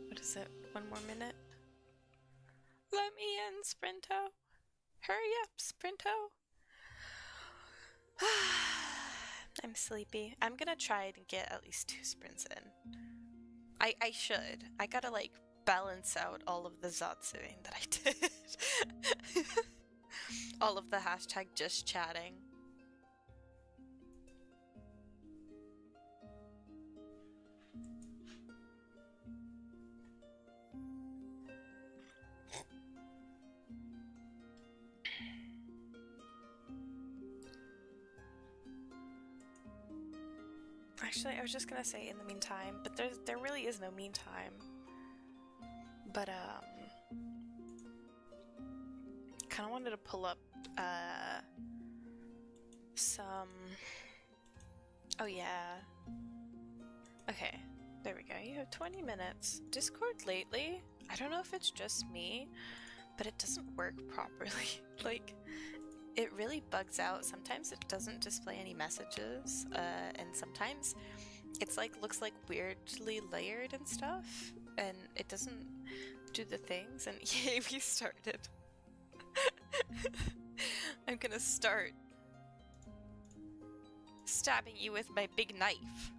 What is it? 1 more minute? Let me in, Sprinto. Hurry up, Sprinto. I'm sleepy. I'm gonna try and get at least 2 sprints in. I should. I gotta like balance out all of the Zatsuing that I did. All of the hashtag just chatting. Actually, I was just gonna say in the meantime, but there really is no meantime. But kind of wanted to pull up some. Oh yeah. Okay, there we go. You have 20 minutes. Discord lately, I don't know if it's just me, but it doesn't work properly. Like, it really bugs out. Sometimes it doesn't display any messages, and sometimes it's like looks like weirdly layered and stuff, and it doesn't do the things. And yay, we started. I'm gonna start stabbing you with my big knife.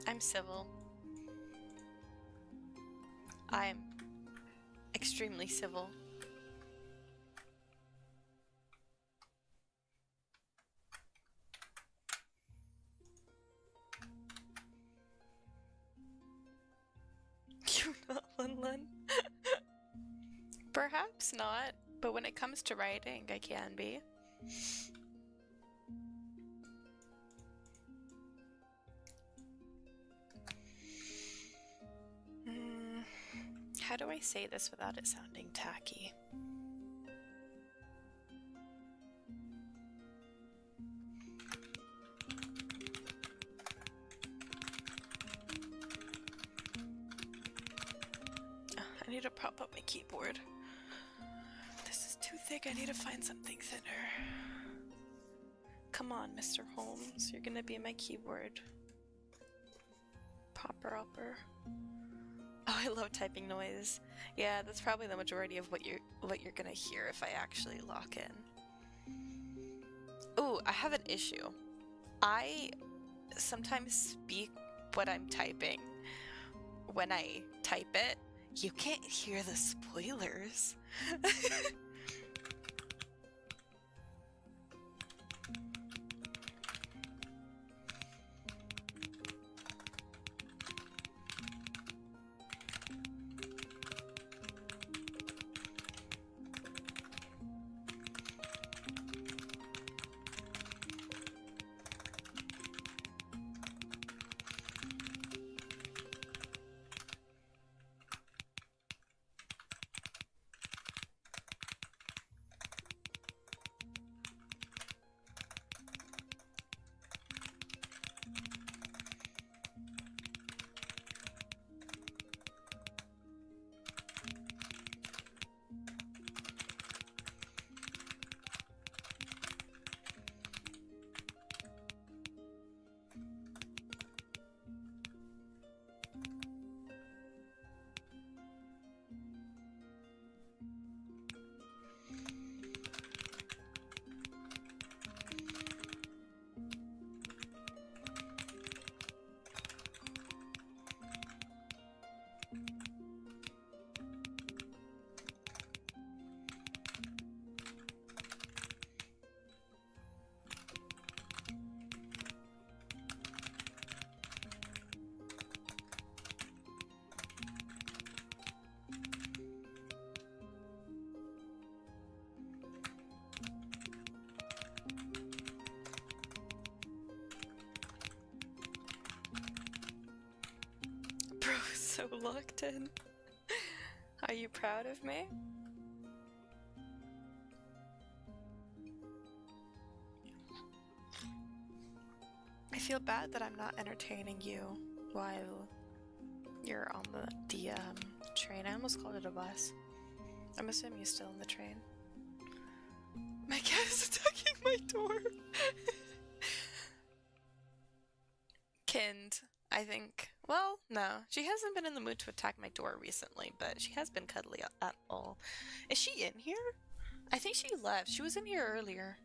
I'm civil. I'm extremely civil. You're not Lun. Perhaps not, but when it comes to writing, I can be. How do I say this without it sounding tacky? Oh, I need to prop up my keyboard. This is too thick. I need to find something thinner. Come on, Mr. Holmes. You're gonna be my keyboard. Popper upper. Oh, I love typing noise. Yeah, that's probably the majority of what you're gonna hear if I actually lock in. Ooh, I have an issue. I sometimes speak what I'm typing. When I type it, you can't hear the spoilers. Bro, so locked in. Are you proud of me? I feel bad that I'm not entertaining you while you're on the train. I almost called it a bus. I'm assuming you're still in the train. My cat is attacking my door. Kind, I think. Well, no. She hasn't been in the mood to attack my door recently, but she has been cuddly at all. Is she in here? I think she left. She was in here earlier.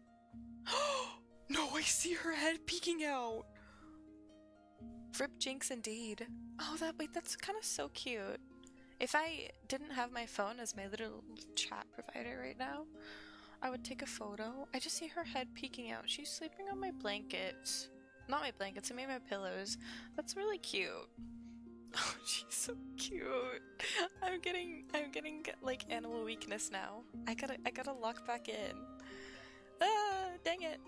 No, I see her head peeking out. Rip Jinx indeed. Oh, that's kind of so cute. If I didn't have my phone as my little chat provider right now, I would take a photo. I just see her head peeking out. She's sleeping on my blankets. Not my blankets, I mean my pillows. That's really cute. Oh, she's so cute. I'm getting like animal weakness now. I gotta lock back in. Ah, dang it.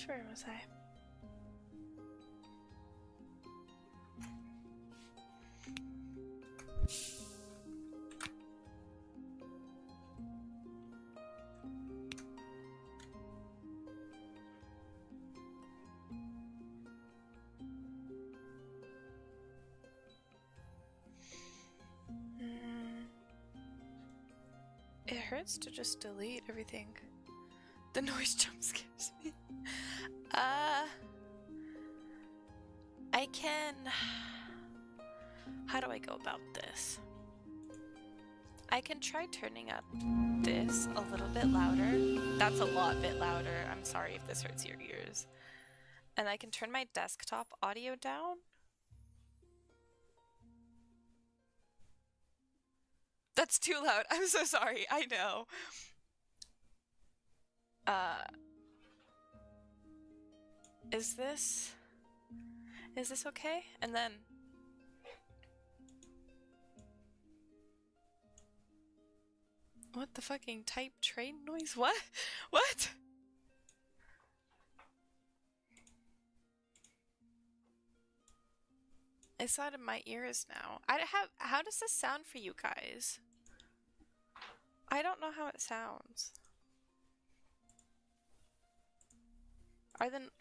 Where was I? It hurts to just delete everything. The noise jump scares me. I can... How do I go about this? I can try turning up this a little bit louder. That's a lot bit louder. I'm sorry if this hurts your ears. And I can turn my desktop audio down. That's too loud. I'm so sorry. I know. Is this okay? And then what the fucking type train noise? What? What? It's out of my ears now. How does this sound for you guys? I don't know how it sounds.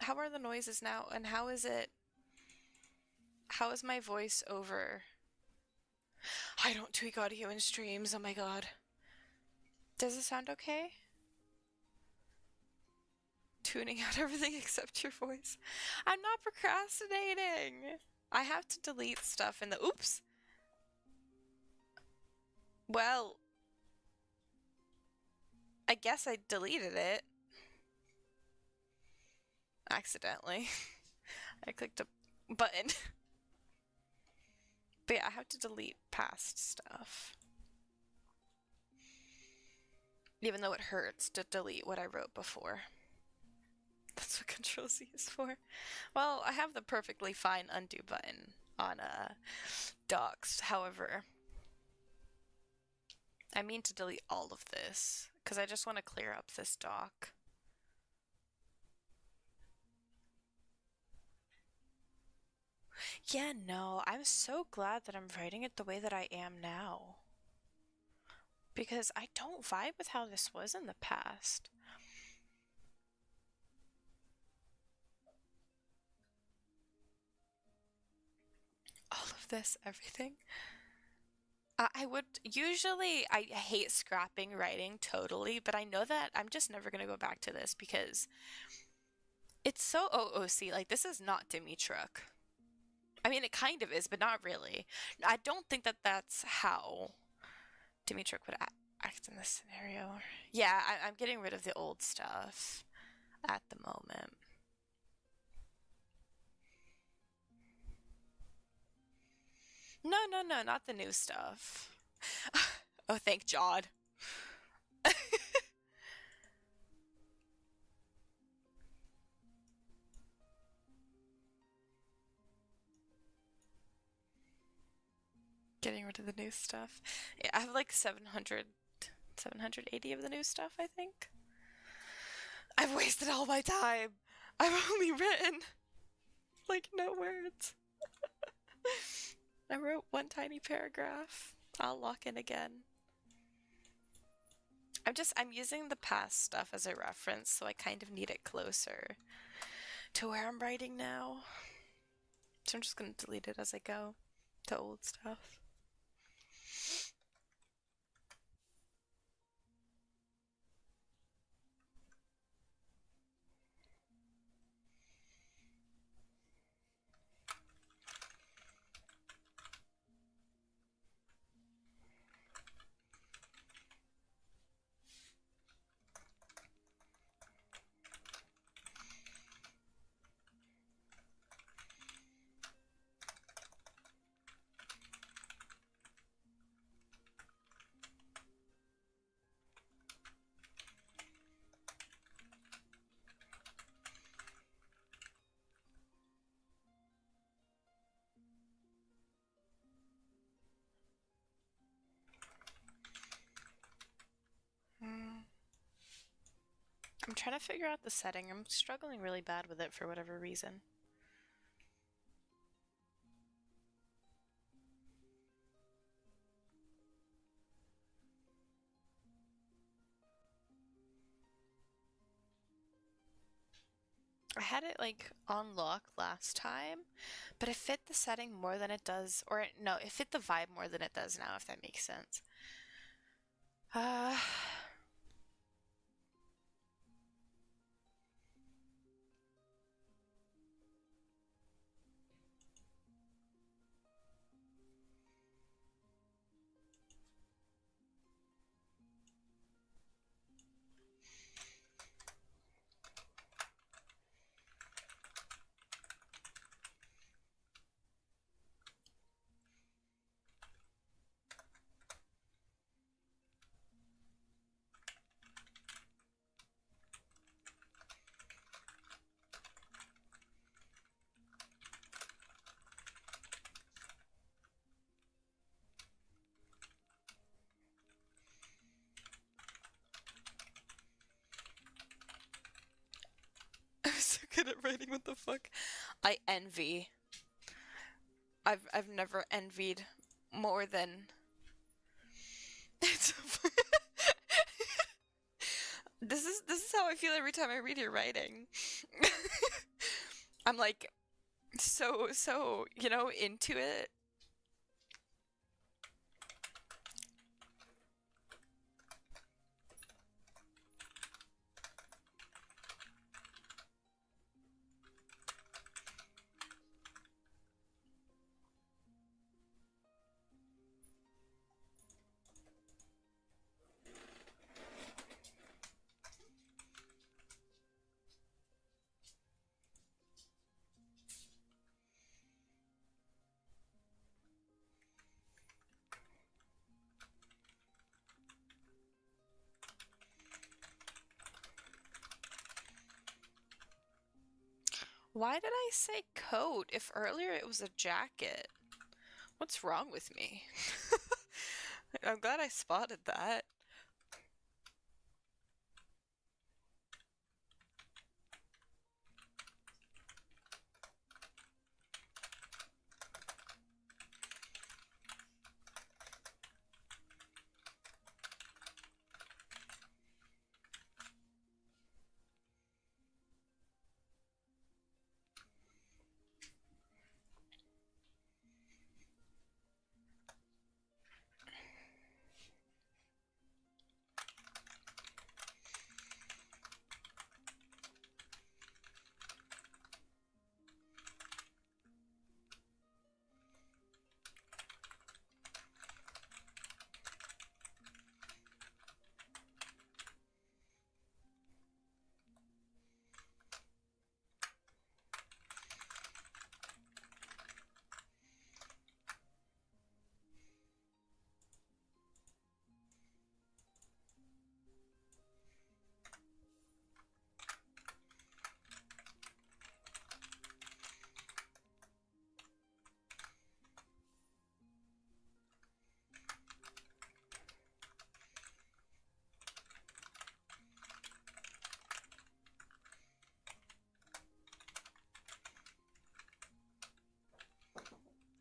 How are the noises now, and how is my voice over? I don't tweak audio in streams, oh my god. Does it sound okay? Tuning out everything except your voice. I'm not procrastinating. I have to delete stuff in the. Oops. Well, I guess I deleted it accidentally. I clicked a button. But yeah, I have to delete past stuff. Even though it hurts to delete what I wrote before. That's what Control Z is for. Well, I have the perfectly fine undo button on docs. However, I mean to delete all of this because I just want to clear up this doc. Yeah, no, I'm so glad that I'm writing it the way that I am now. Because I don't vibe with how this was in the past. All of this, everything. I would usually, I hate scrapping writing totally, but I know that I'm just never going to go back to this because it's so OOC. Like, this is not Dimitruk. I mean, it kind of is, but not really. I don't think that that's how Dimitruk would act in this scenario. Yeah, I'm getting rid of the old stuff at the moment. No, no, no, not the new stuff. Oh, thank Jod. Getting rid of the new stuff. Yeah, I have like 780 of the new stuff, I think. I've wasted all my time. I've only written like no words. I wrote one tiny paragraph. I'll lock in again. I'm using the past stuff as a reference, so I kind of need it closer to where I'm writing now. So I'm just gonna delete it as I go, the old stuff. I'm trying to figure out the setting. I'm struggling really bad with it for whatever reason. I had it like on lock last time, but it fit the setting more than it does, or no, it fit the vibe more than it does now, if that makes sense. Uh, I'm so good at writing. What the fuck? I envy. I've never envied more than. This is how I feel every time I read your writing. I'm like so into it. Why did I say coat if earlier it was a jacket? What's wrong with me? I'm glad I spotted that.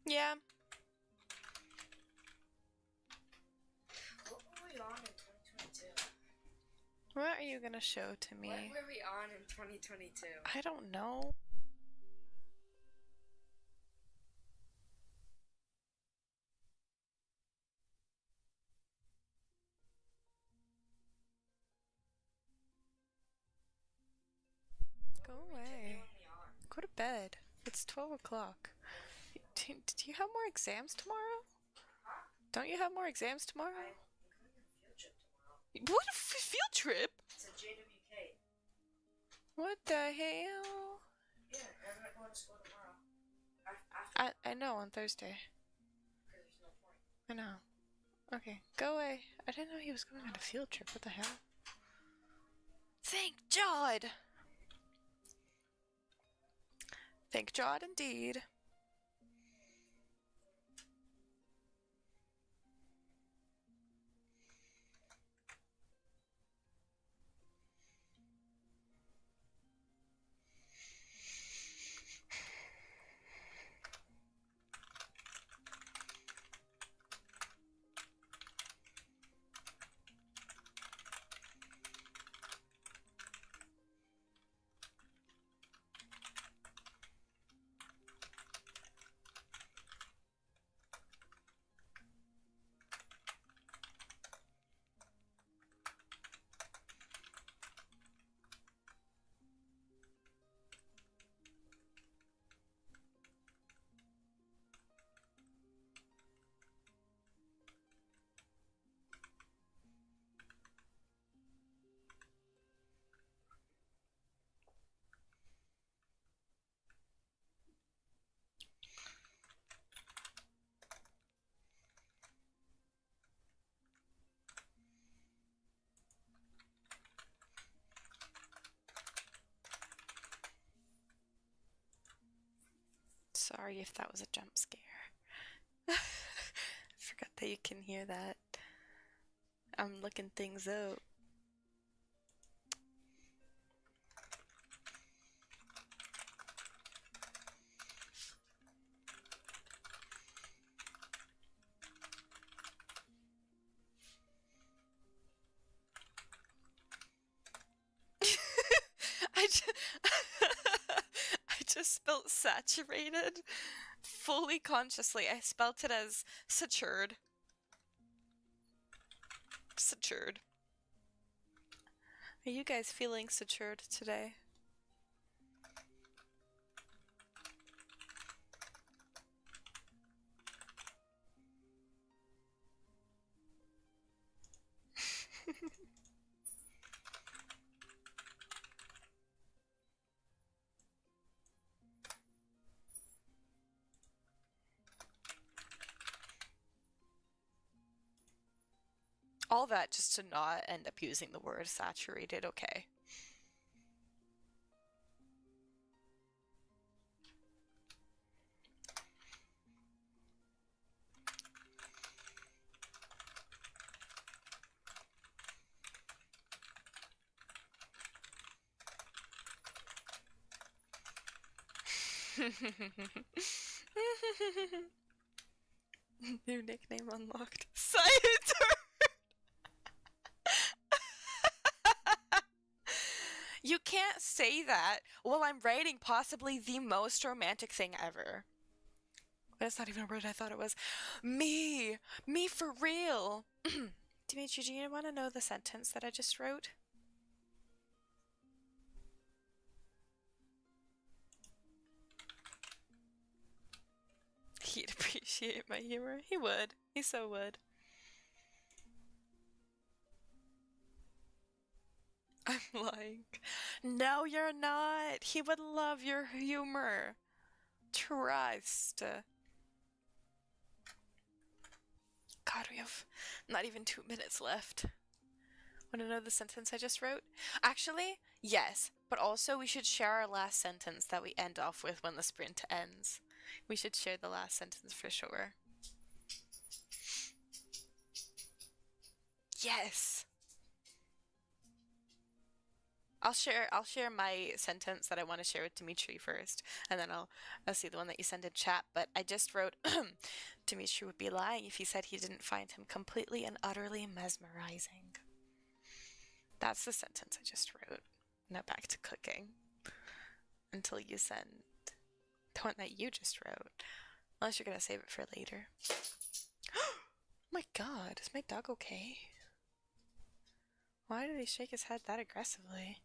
Yeah. What were we on in 2022? What are you gonna show to me? What were we on in 2022? I don't know. Go away. Go to bed. It's 12 o'clock. Do you have more exams tomorrow? Huh? Don't you have more exams tomorrow? I'm going on a field trip tomorrow. What a field trip? It's a JWK. What the hell? Yeah, I'm not going to school tomorrow. After I know, on Thursday. because there's no point. I know. Okay, go away. I didn't know he was going on a field trip. What the hell? Thank God! Thank God indeed. Sorry if that was a jump scare. I forgot that you can hear that. I'm looking things up. I just, I just spelled saturated fully consciously. I spelt it as satured. Satured. Are you guys feeling satured today? All that just to not end up using the word saturated, okay. New nickname unlocked. Science. You can't say that while I'm writing possibly the most romantic thing ever. That's not even a word I thought it was. Me! Me for real! Dimitri, do you want to know the sentence that I just wrote? He'd appreciate my humor. He would. He so would. I'm lying. No, you're not. He would love your humor. Trust. God, we have not even 2 minutes left. Want to know the sentence I just wrote? Actually, yes, but also we should share our last sentence that we end off with when the sprint ends. We should share the last sentence for sure. Yes. I'll share my sentence that I want to share with Dimitri first, and then I'll see the one that you send in chat. But I just wrote, Dimitri would be lying if he said he didn't find him completely and utterly mesmerizing. That's the sentence I just wrote. Now back to cooking. Until you send the one that you just wrote. Unless you're gonna save it for later. Oh my god, is my dog okay? Why did he shake his head that aggressively?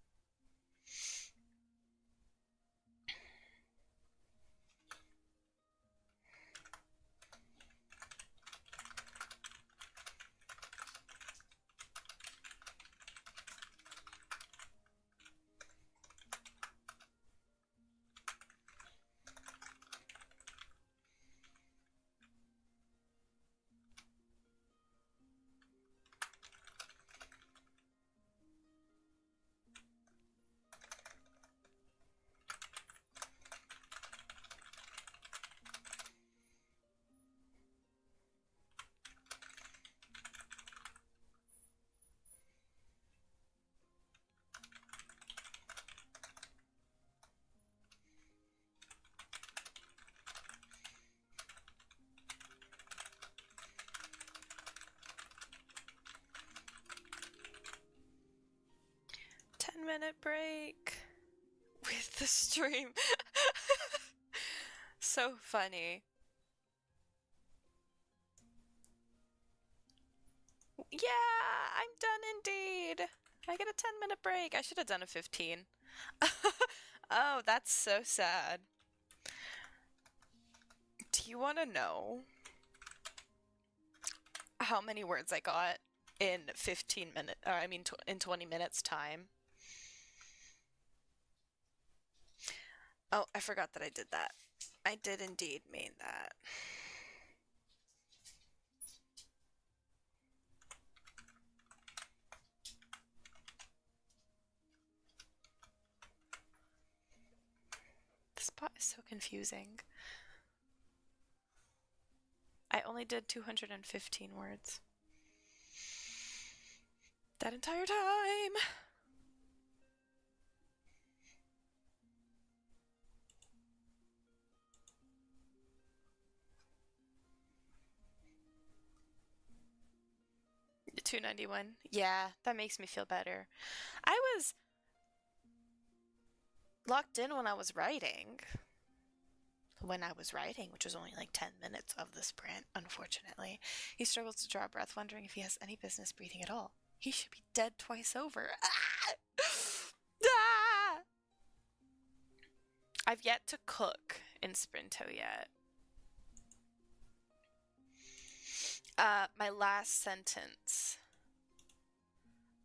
Minute break with the stream. So funny. Yeah, I'm done indeed. I get a 10-minute break. I should have done a 15. Oh, that's so sad. Do you want to know how many words I got in 15 minutes, or I mean in 20 minutes time? Oh, I forgot that I did that. I did indeed mean that. This bot is so confusing. I only did 215 words. That entire time! $291. Yeah, that makes me feel better. I was locked in when I was writing. Which was only like 10 minutes of the sprint, unfortunately. He struggles to draw a breath, wondering if he has any business breathing at all. He should be dead twice over. Ah! Ah! I've yet to cook in Sprinto yet. My last sentence.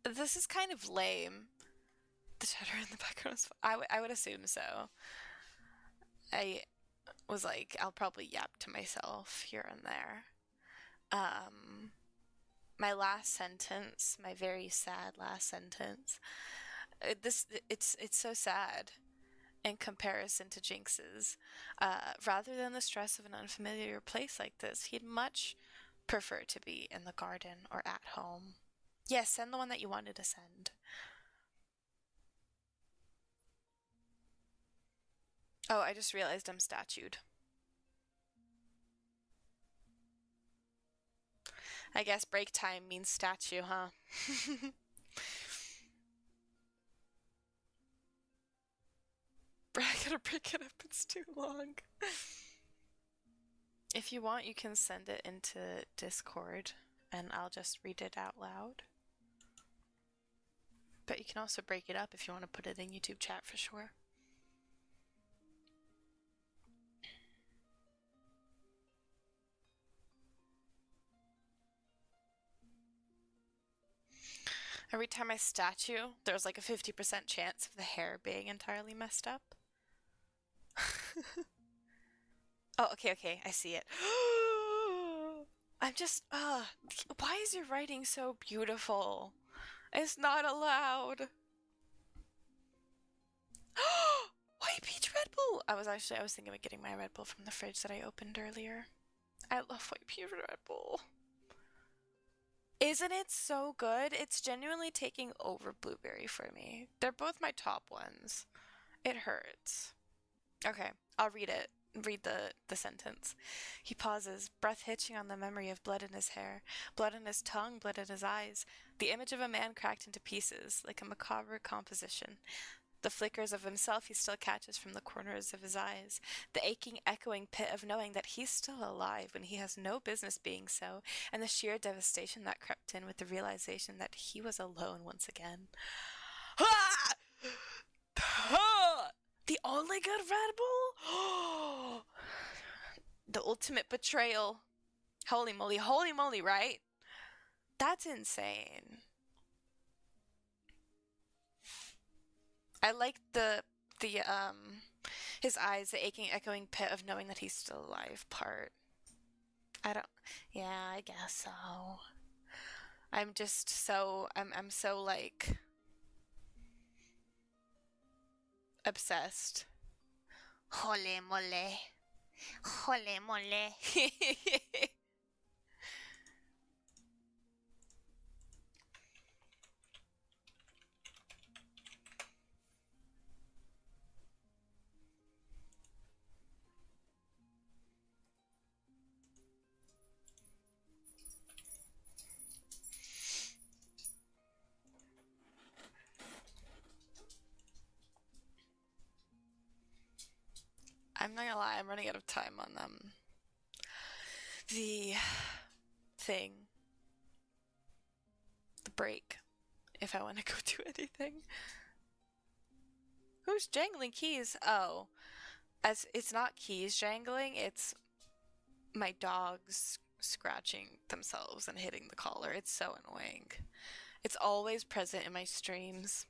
This is kind of lame. The chatter in the background is... I would assume so. I was like, I'll probably yap to myself here and there. My last sentence, my very sad last sentence. It's so sad in comparison to Jinx's. Rather than the stress of an unfamiliar place like this, he'd much prefer to be in the garden or at home. Yes, send the one that you wanted to send. Oh, I just realized I'm statued. I guess break time means statue, huh? I gotta break it up, it's too long. If you want, you can send it into Discord and I'll just read it out loud. But you can also break it up if you want to put it in YouTube chat for sure. Every time I statue, there's like a 50% chance of the hair being entirely messed up. Oh, okay, I see it. I'm just, why is your writing so beautiful? It's not allowed. White peach Red Bull! I was thinking of getting my Red Bull from the fridge that I opened earlier. I love white peach Red Bull. Isn't it so good? It's genuinely taking over blueberry for me. They're both my top ones. It hurts. Okay, I'll read it. Read the sentence. He pauses, breath hitching on the memory of blood in his hair, blood in his tongue, blood in his eyes, the image of a man cracked into pieces, like a macabre composition. The flickers of himself he still catches from the corners of his eyes, the aching, echoing pit of knowing that he's still alive when he has no business being so, and the sheer devastation that crept in with the realization that he was alone once again. Ah! Ah! The only good Red Bull? The ultimate betrayal. Holy moly, right? That's insane. I like the his eyes, the aching, echoing pit of knowing that he's still alive part. Yeah, I guess so. I'm so like obsessed. Holy moly. Holy moly. I'm not gonna lie, I'm running out of time on the thing. The break. If I want to go do anything. Who's jangling keys? Oh. As it's not keys jangling, it's my dogs scratching themselves and hitting the collar. It's so annoying. It's always present in my streams.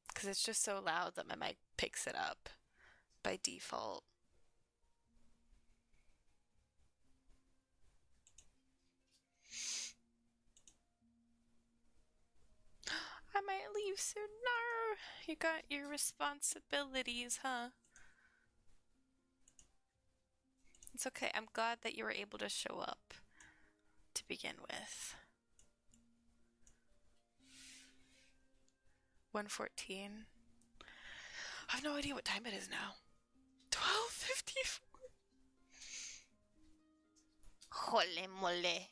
Because it's just so loud that my mic picks it up by default. I might leave soon. No, you got your responsibilities, huh? It's okay. I'm glad that you were able to show up to begin with. 1:14. I have no idea what time it is now. 12:54. Holy moly.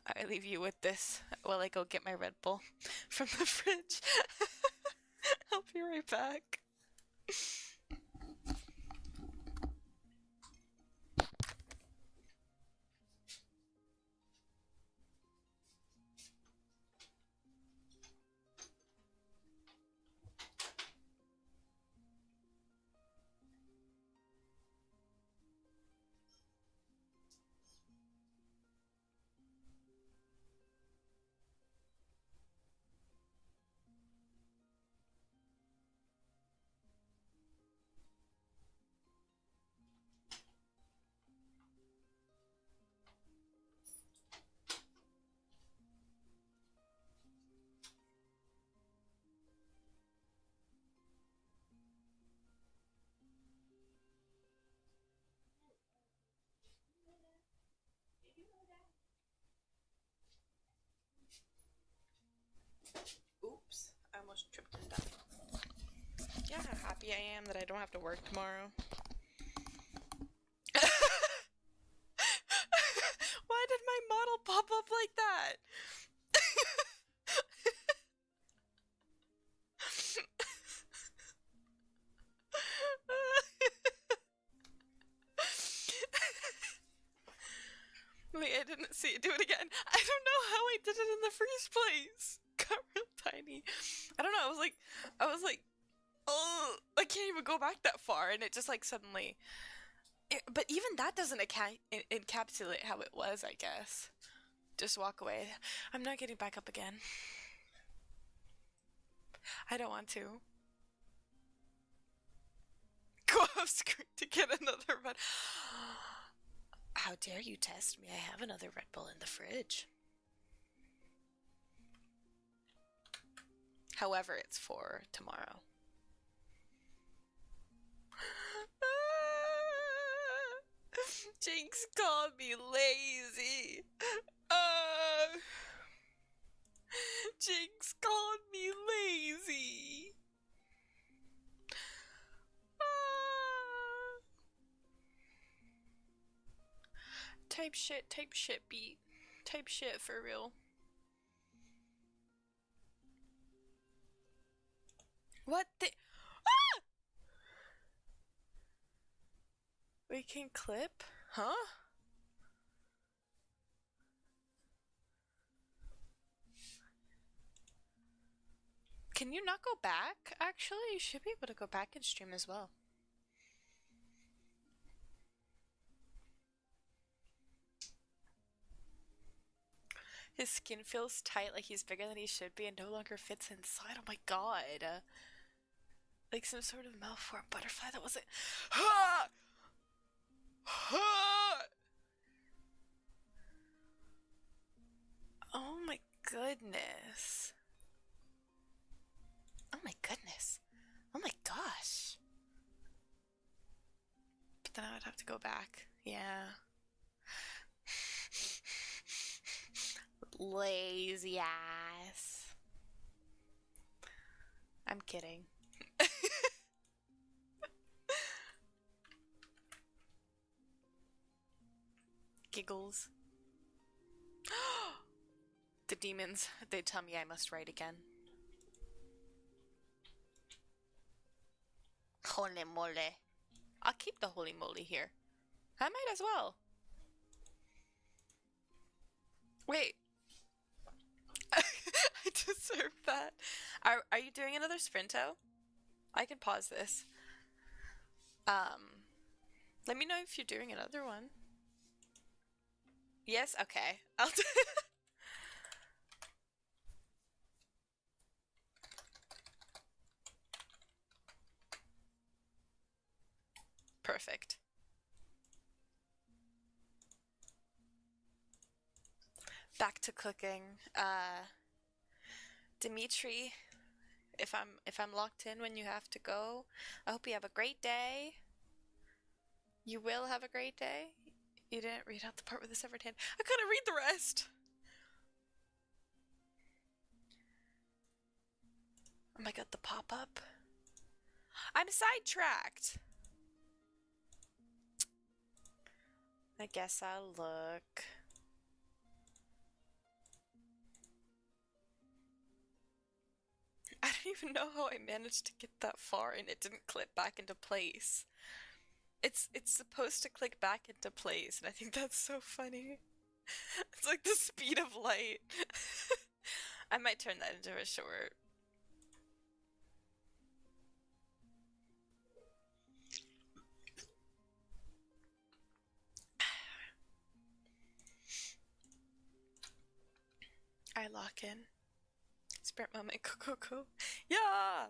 I leave you with this while I go get my Red Bull from the fridge. I'll be right back. Oops, I almost Yeah, how happy I am that I don't have to work tomorrow. Why did my model pop up like that? Wait, I didn't see it. Do it again. I don't know how I did it in the first place. Got real tiny. I don't know. I was like, oh, I can't even go back that far, and it just like suddenly. But even that doesn't encapsulate how it was, I guess. Just walk away. I'm not getting back up again. I don't want to. Go off screen to get another Red. How dare you test me? I have another Red Bull in the fridge. However, it's for tomorrow. Jinx called me lazy. Jinx called me lazy. Type shit, beat. Type shit for real. What the? Ah! We can clip? Huh? Can you not go back? Actually, you should be able to go back and stream as well. His skin feels tight, like he's bigger than he should be and no longer fits inside. Oh my god. Like some sort of malformed butterfly that wasn't. Ha! Ha! Oh my goodness. Oh my goodness. Oh my gosh. But then I would have to go back. Yeah. Lazy ass. I'm kidding. Giggles. The demons, they tell me I must write again. Holy moly. I'll keep the holy moly here. I might as well. Wait. I deserve that. Are you doing another sprinto? I can pause this. Let me know if you're doing another one. Yes? Okay. I'll do Perfect. Back to cooking. Dimitri, if I'm locked in when you have to go, I hope you have a great day. You will have a great day. You didn't read out the part with the severed hand. I couldn't read the rest. Oh my god, the pop-up. I'm sidetracked. I guess I'll look. I don't even know how I managed to get that far and it didn't clip back into place. It's supposed to click back into place, and I think that's so funny. It's like the speed of light. I might turn that into a short. I lock in. Sprint moment, go. Yeah!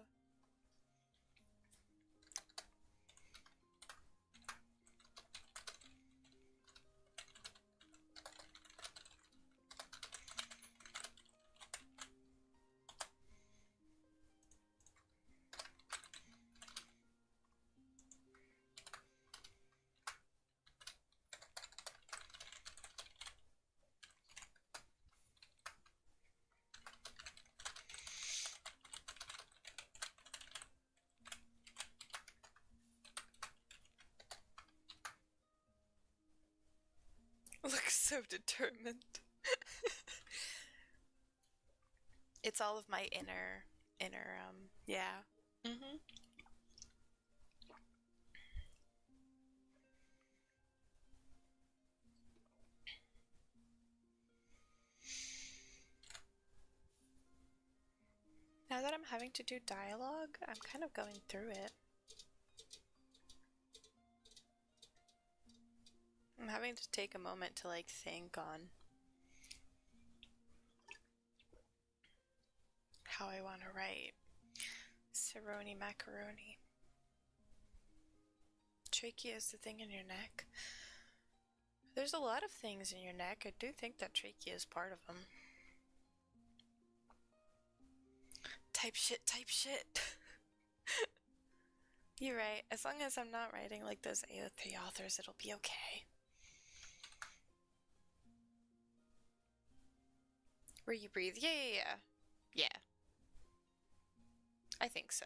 Looks so determined. It's all of my yeah. Mm-hmm. Now that I'm having to do dialogue, I'm kind of going through it. I'm having to take a moment to like think on how I want to write. Cerrone macaroni. Trachea is the thing in your neck. There's a lot of things in your neck. I do think that trachea is part of them. Type shit, type shit. You're right. As long as I'm not writing like those AO3 authors, it'll be okay. Where you breathe? Yeah. Yeah. I think so.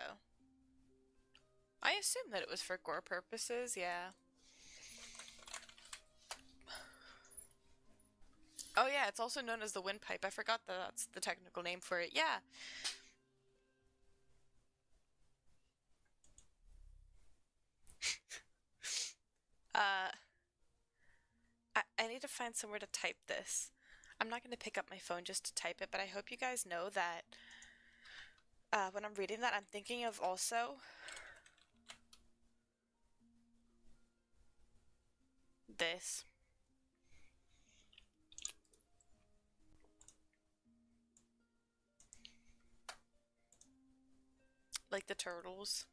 I assume that it was for gore purposes, yeah. Oh yeah, it's also known as the windpipe. I forgot that that's the technical name for it. Yeah. I need to find somewhere to type this. I'm not going to pick up my phone just to type it, but I hope you guys know that when I'm reading that, I'm thinking of also this. Like the turtles.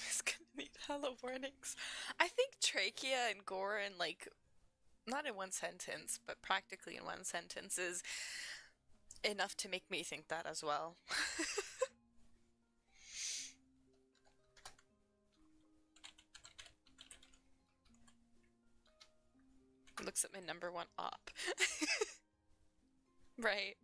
It's gonna need hella warnings. I think trachea and gore and like not in one sentence, but practically in one sentence is enough to make me think that as well. Looks at my number one op. Right.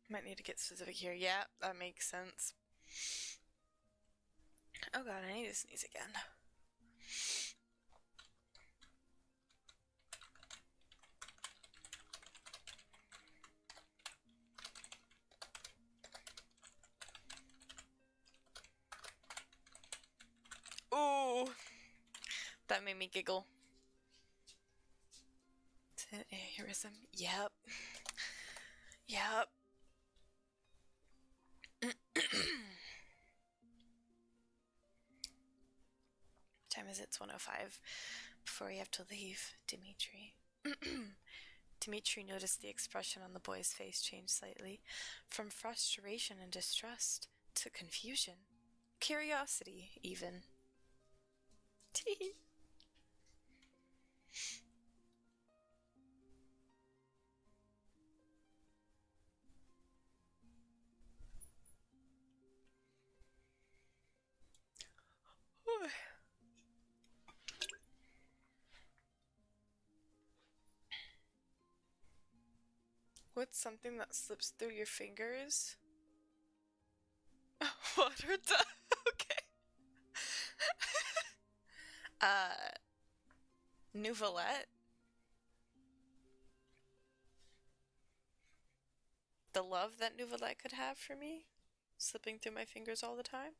Might need to get specific here. Yeah, that makes sense. Oh god, I need to sneeze again. Ooh, that made me giggle. Is it aneurysm? Yep. Yep. Time is it? It's 1:05. Before we have to leave, Dimitri. Dimitri noticed the expression on the boy's face change slightly, from frustration and distrust to confusion, curiosity, even. What's something that slips through your fingers? Water okay. Nouvellette? The love that Nouvellette could have for me? Slipping through my fingers all the time?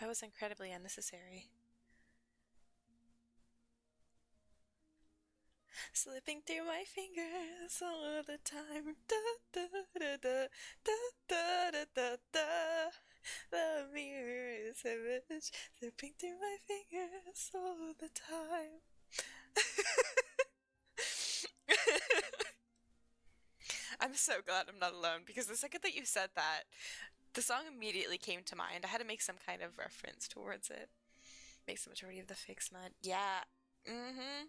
That was incredibly unnecessary. slipping through my fingers all the time. Da, da, da, da, da, da, da, da, da. The mirror is a bitch, slipping through my fingers all the time. I'm so glad I'm not alone because the second that you said that, the song immediately came to mind. I had to make some kind of reference towards it. Makes the majority of the fake smut. Yeah. Mm-hmm.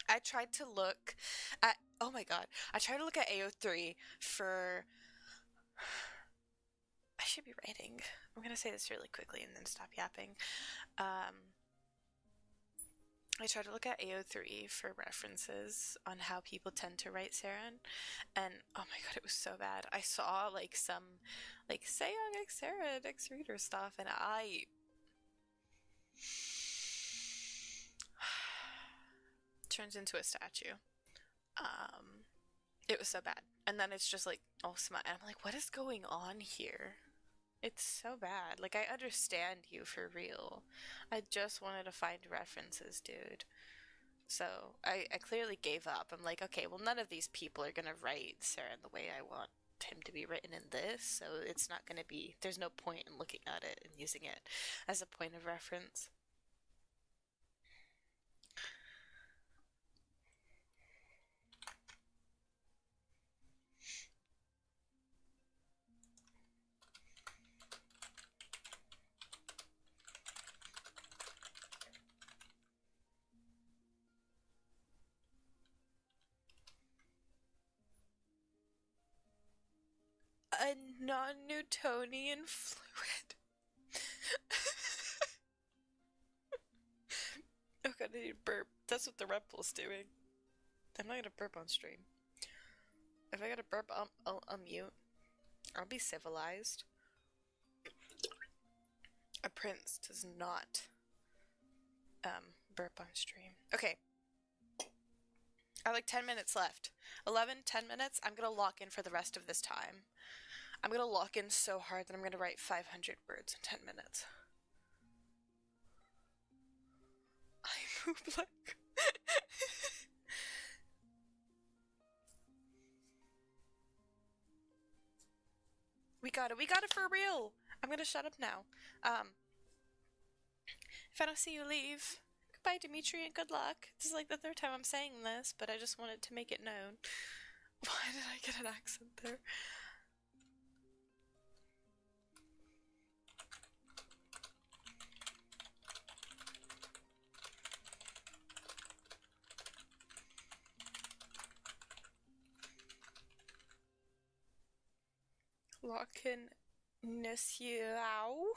I tried to look at, oh my god, I tried to look at AO3 for, I should be writing. I'm gonna say this really quickly and then stop yapping. I tried to look at AO3 for references on how people tend to write Saren, and oh my god, it was so bad. I saw like some, like Sayong X Sarah X Reader stuff, and I turns into a statue. It was so bad. And then it's just like all smut. And I'm like, what is going on here? It's so bad. Like, I understand you for real. I just wanted to find references, dude. So I clearly gave up. I'm like, okay, well, none of these people are gonna write Sarah the way I want him to be written in this, so it's not gonna be, there's no point in looking at it and using it as a point of reference. A non-Newtonian fluid. Oh god, I need to burp. That's what the Red Bull's doing. I'm not gonna burp on stream. If I gotta burp, I'll mute. I'll be civilized. A prince does not burp on stream. Okay. I have like 10 minutes left. 10 minutes. I'm gonna lock in for the rest of this time. I'm gonna lock in so hard that I'm gonna write 500 words in 10 minutes. I move like... We got it for real! I'm gonna shut up now. If I don't see you leave, goodbye Dimitri and good luck. This is like the third time I'm saying this, but I just wanted to make it known. Why did I get an accent there? Locken Nesiao.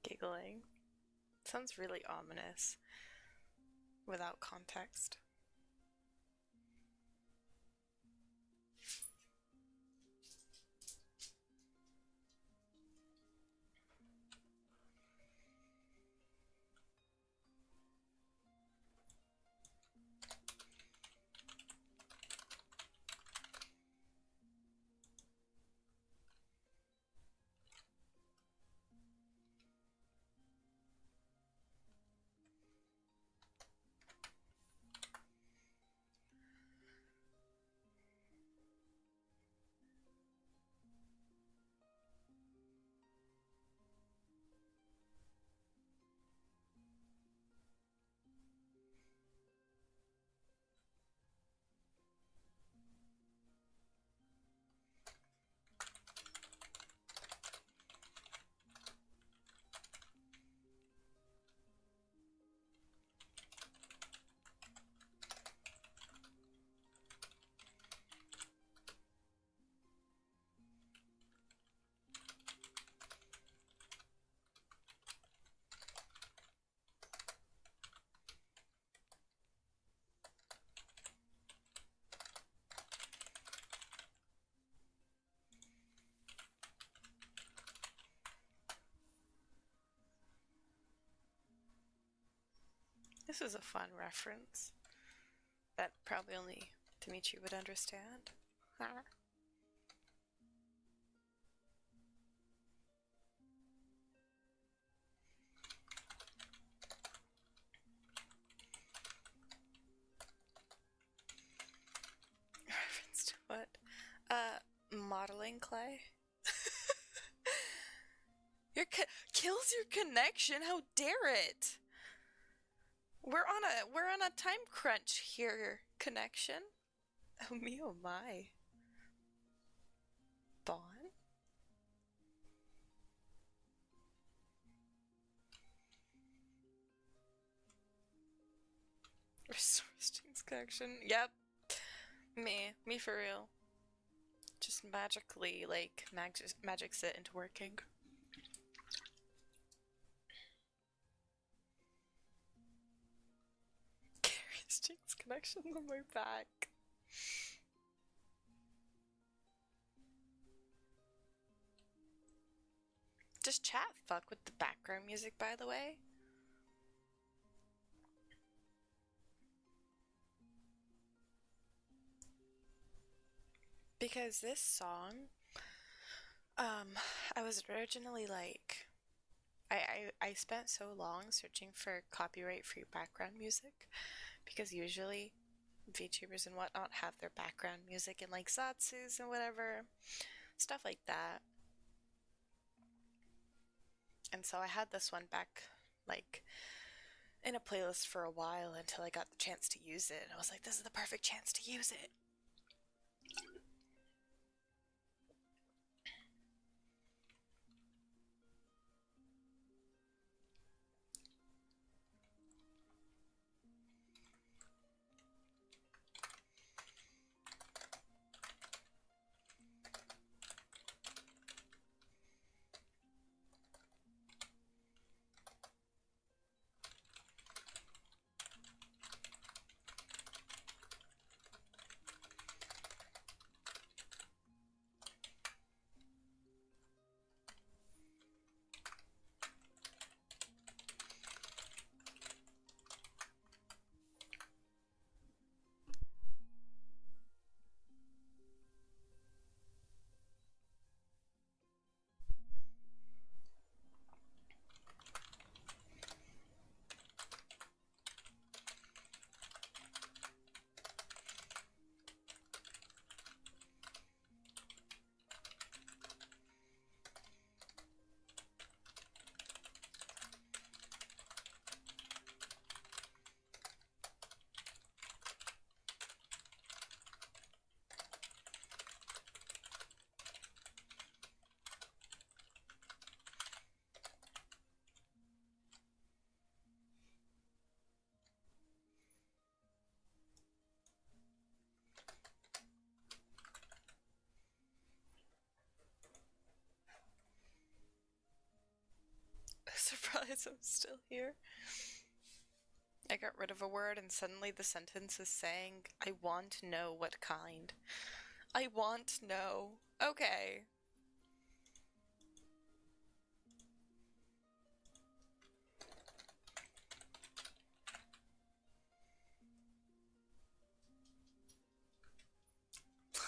Giggling. Sounds really ominous without context. This is a fun reference that probably only Dimitri would understand. Reference to what? Modeling clay? Kills your connection. How dare it? We're on a time crunch here, connection. Oh me, oh my. Bond? Restore Sting's connection. Yep. Me for real. Just magically, like, magics it into working. Sting's connection on my back. Does chat fuck with the background music, by the way? Because this song, I was originally like, I spent so long searching for copyright-free background music, because usually VTubers and whatnot have their background music in like Zatsus and whatever, stuff like that. And so I had this one back, like, in a playlist for a while until I got the chance to use it. And I was like, this is the perfect chance to use it. Surprise, I'm still here. I got rid of a word and suddenly the sentence is saying, I want to know what kind. I want to know. Okay.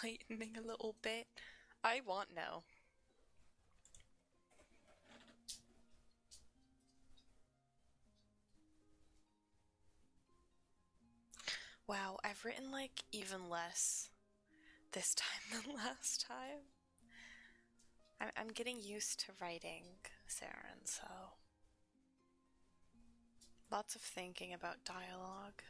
Lightening a little bit. I want no. Wow, I've written like even less this time than last time. I'm getting used to writing, Saren, so lots of thinking about dialogue.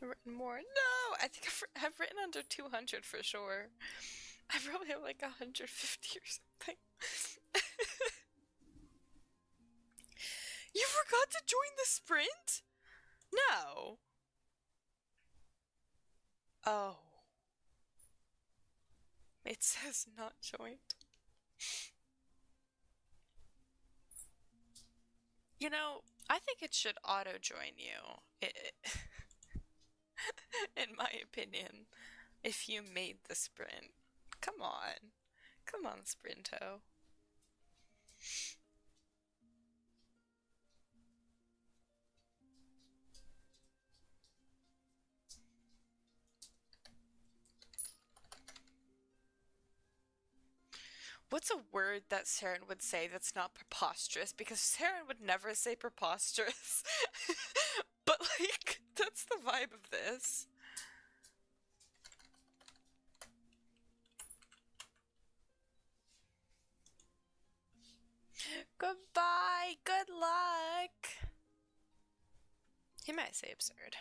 I've written more. No, I think I've written under 200 for sure. I probably have like 150 or something. You forgot to join the sprint? No. Oh. It says not joined. You know, I think it should auto-join you. In my opinion. if you made the sprint. Come on. Come on, Sprinto. What's a word that Saren would say that's not preposterous? Because Saren would never say preposterous. But, like, that's the vibe of this. Goodbye. Good luck. He might say absurd.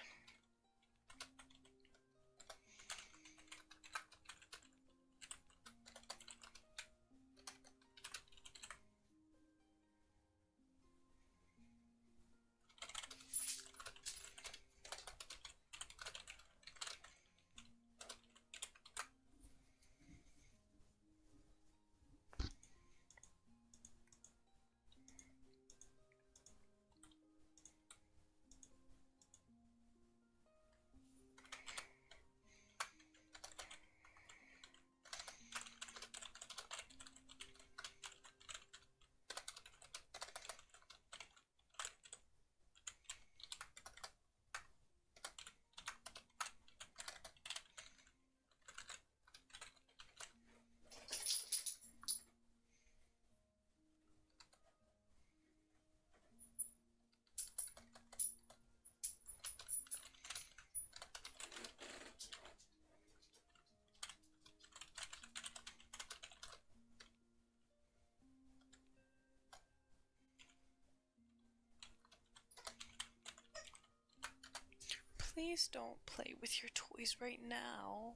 Please don't play with your toys right now.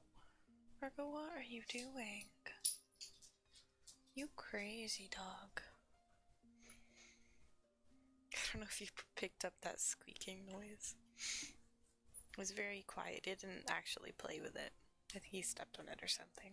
Virgo, what are you doing? You crazy dog. I don't know if you picked up that squeaking noise. It was very quiet. It didn't actually play with it. I think he stepped on it or something.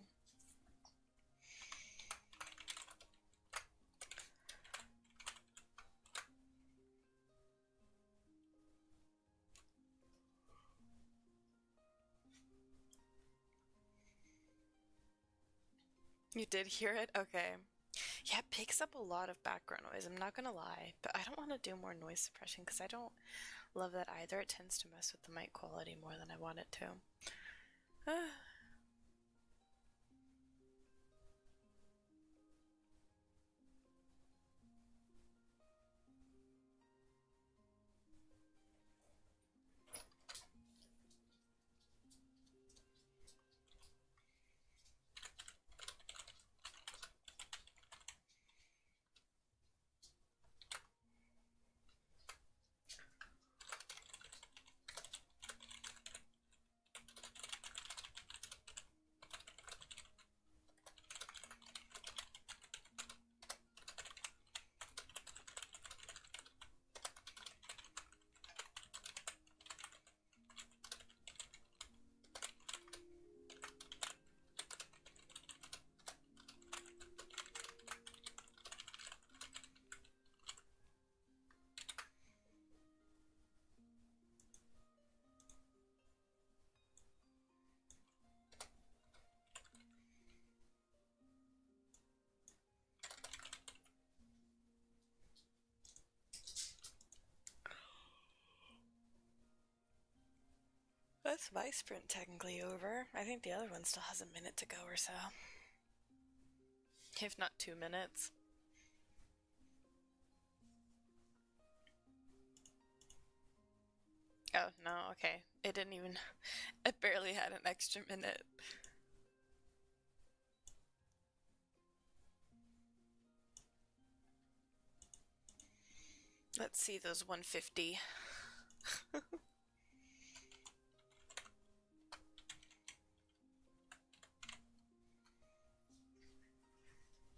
You did hear it? Okay. Yeah, it picks up a lot of background noise, I'm not gonna lie, but I don't want to do more noise suppression because I don't love that either. It tends to mess with the mic quality more than I want it to. That's my sprint technically over. I think the other one still has a minute to go or so. If not 2 minutes. Oh, no, okay. It didn't even... It barely had an extra minute. Let's see those 150.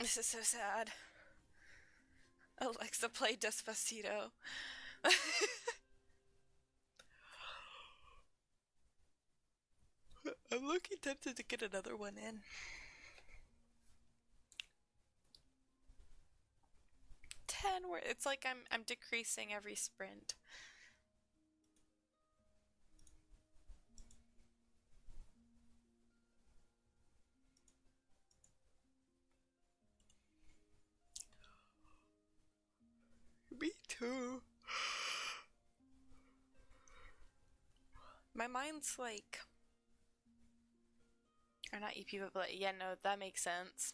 This is so sad. Alexa, play Despacito. I'm looking tempted to get another one in. 10 where it's like I'm decreasing every sprint. too. My mind's like, or not EP, but like, yeah, no, that makes sense.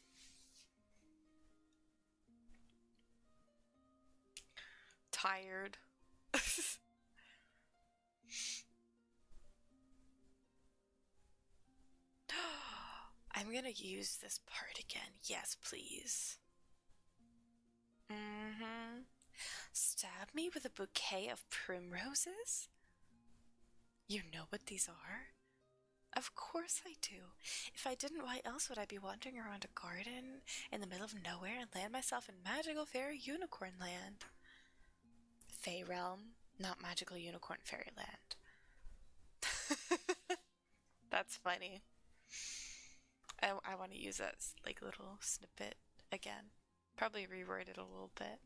Tired. I'm gonna use this part again. Yes, please. Stab me with a bouquet of primroses? You know what these are? Of course I do. If I didn't, why else would I be wandering around a garden in the middle of nowhere and land myself in magical fairy unicorn land? Fey realm, not magical unicorn fairy land. That's funny. I want to use that like little snippet again. Probably reword it a little bit.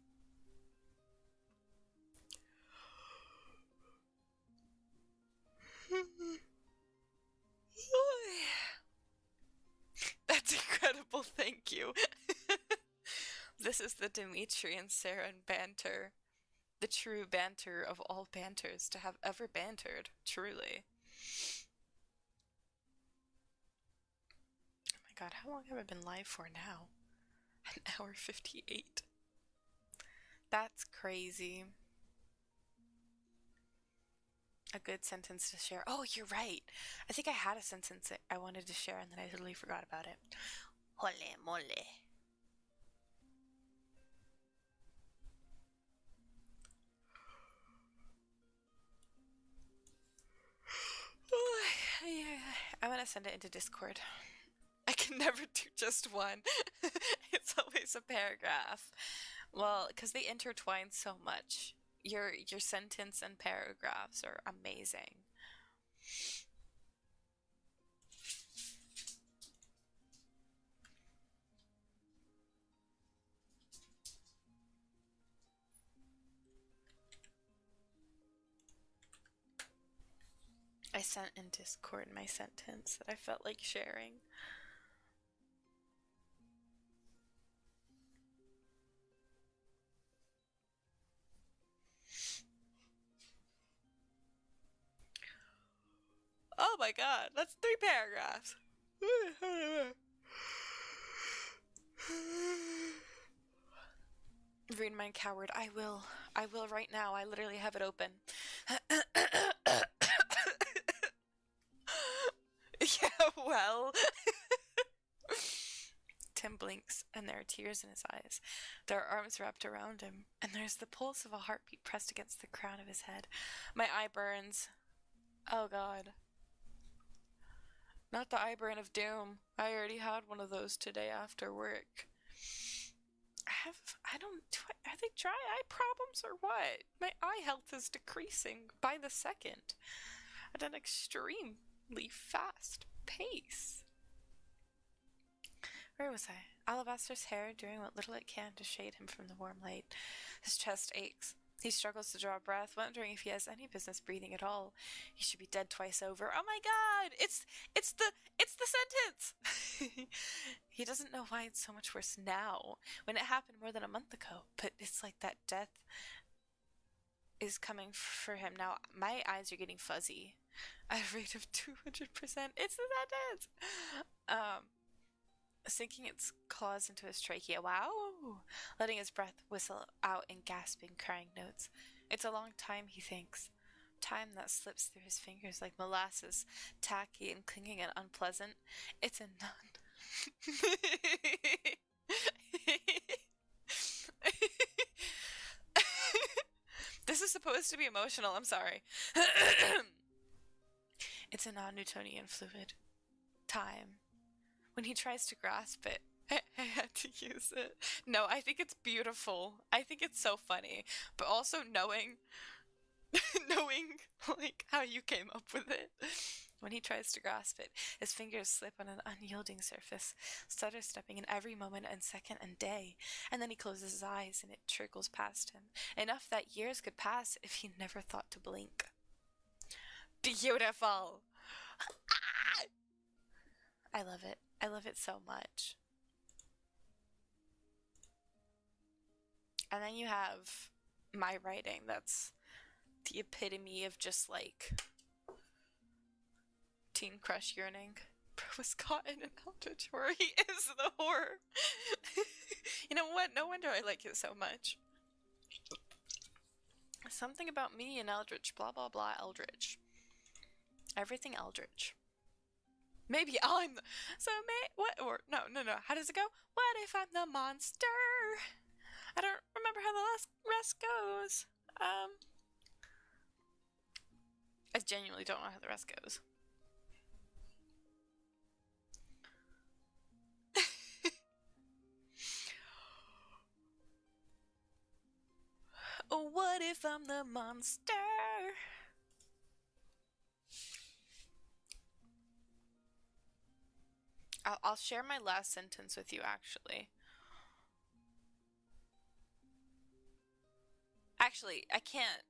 That's incredible, thank you. This is the Dimitri and Saren banter. The true banter of all banters to have ever bantered, truly. Oh my god, how long have I been live for now? An hour 58. That's crazy. A good sentence to share. Oh, you're right. I think I had a sentence that I wanted to share and then I totally forgot about it. Hole mole. I'm gonna send it into Discord. I can never do just one. It's always a paragraph. Well, because they intertwine so much. Your sentence and paragraphs are amazing. I sent in Discord my sentence that I felt like sharing. Oh my god, that's 3 paragraphs. Read my coward. I will. I will right now. I literally have it open. Yeah, well. Tim blinks, and there are tears in his eyes. There are arms wrapped around him, and there's the pulse of a heartbeat pressed against the crown of his head. My eye burns. Oh god. Not the eye burn of doom. I already had one of those today after work. Are they dry eye problems or what? My eye health is decreasing by the second at an extremely fast pace. Where was I? Alabaster's hair doing what little it can to shade him from the warm light. His chest aches. He struggles to draw a breath, wondering if he has any business breathing at all. He should be dead twice over. Oh my god! It's the sentence! He doesn't know why it's so much worse now, when it happened more than a month ago, but it's like that death is coming for him now. My eyes are getting fuzzy at a rate of 200%. It's the sentence! Sinking its claws into his trachea. Wow! Letting his breath whistle out in gasping, crying notes. It's a long time, he thinks. Time that slips through his fingers like molasses, tacky and clinging and unpleasant. It's a nun. This is supposed to be emotional, I'm sorry. It's a non-Newtonian fluid. Time. When he tries to grasp it, I had to use it. No, I think it's beautiful. I think it's so funny. But also knowing like how you came up with it. When he tries to grasp it, his fingers slip on an unyielding surface, stutter stepping in every moment and second and day. And then he closes his eyes and it trickles past him. Enough that years could pass if he never thought to blink. Beautiful! I love it. I love it so much. And then you have my writing. That's the epitome of just like teen crush yearning. Bro was caught in an eldritch horror. He is the horror. You know what? No wonder I like it so much. Something about me and Eldritch. Blah blah blah. Eldritch. Everything Eldritch. Maybe I'm the... So, what? Or, no. How does it go? What if I'm the monster? I don't remember how the rest goes. I genuinely don't know how the rest goes. Oh, what if I'm the monster? I'll share my last sentence with you, actually. Actually, I can't.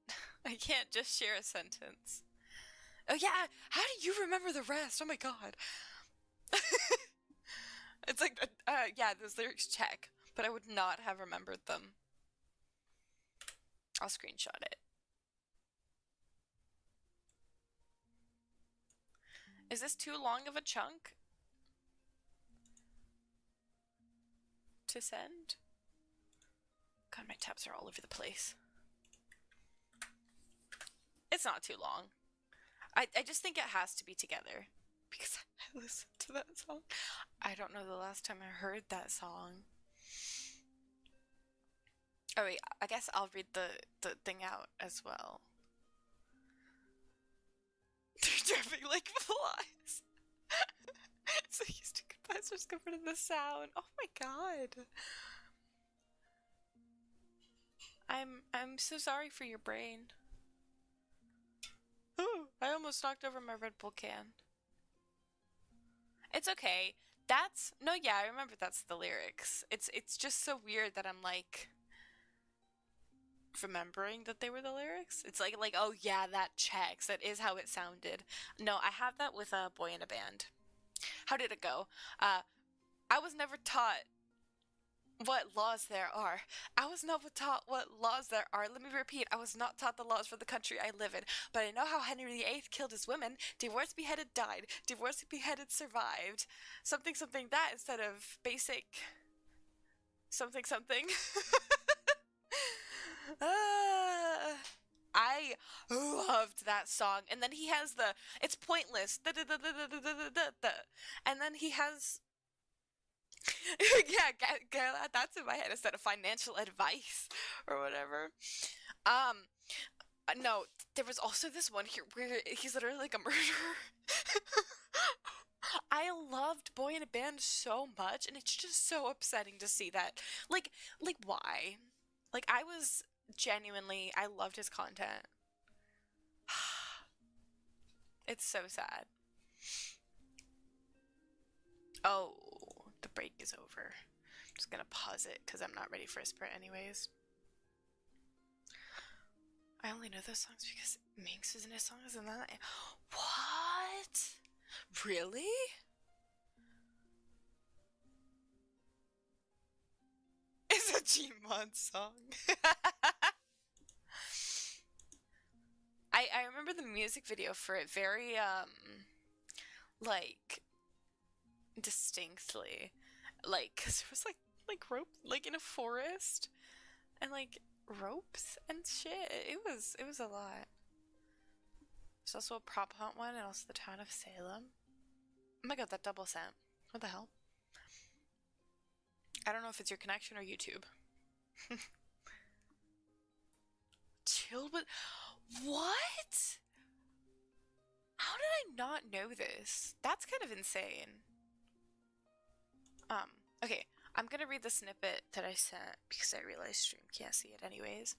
I can't just share a sentence. Oh yeah, how do you remember the rest? Oh my god. It's like, yeah, those lyrics check, but I would not have remembered them. I'll screenshot it. Is this too long of a chunk to send? God, my tabs are all over the place. It's not too long. I just think it has to be together because I listened to that song. I don't know the last time I heard that song. Oh wait, I guess I'll read the thing out as well. They're jumping like flies. So used to goodbyes are covered in the sound. Oh my god. I'm so sorry for your brain. Oh, I almost knocked over my Red Bull can. It's okay. No, yeah, I remember that's the lyrics. It's just so weird that I'm like remembering that they were the lyrics. It's like oh yeah, that checks. That is how it sounded. No, I have that with a Boy in a Band. How did it go? I was never taught what laws there are. I was never taught what laws there are. Let me repeat. I was not taught the laws for the country I live in, but I know how Henry VIII killed his women. Divorced, beheaded, died. Divorced, beheaded, survived. Something, something, that instead of basic something, something. I loved that song. And then he has it's pointless. And then he has... yeah, that's in my head instead of financial advice or whatever. No, there was also this one here where he's literally like a murderer. I loved Boy in a Band so much, and it's just so upsetting to see that. Like why? Like, I loved his content. It's so sad. Oh, the break is over. I'm just gonna pause it because I'm not ready for a sprint anyways. I only know those songs because Minx is in his songs and that. What? Really? It's a Gmod song. I remember the music video for it very like distinctly, like, cause there was like rope, like in a forest, and like ropes and shit. It was a lot. There's also a prop hunt one, and also the town of Salem. Oh my god, that double sent. What the hell? I don't know if it's your connection or YouTube. Chilled with... What? How did I not know this? That's kind of insane. Okay, I'm gonna read the snippet that I sent because I realized stream can't see it anyways.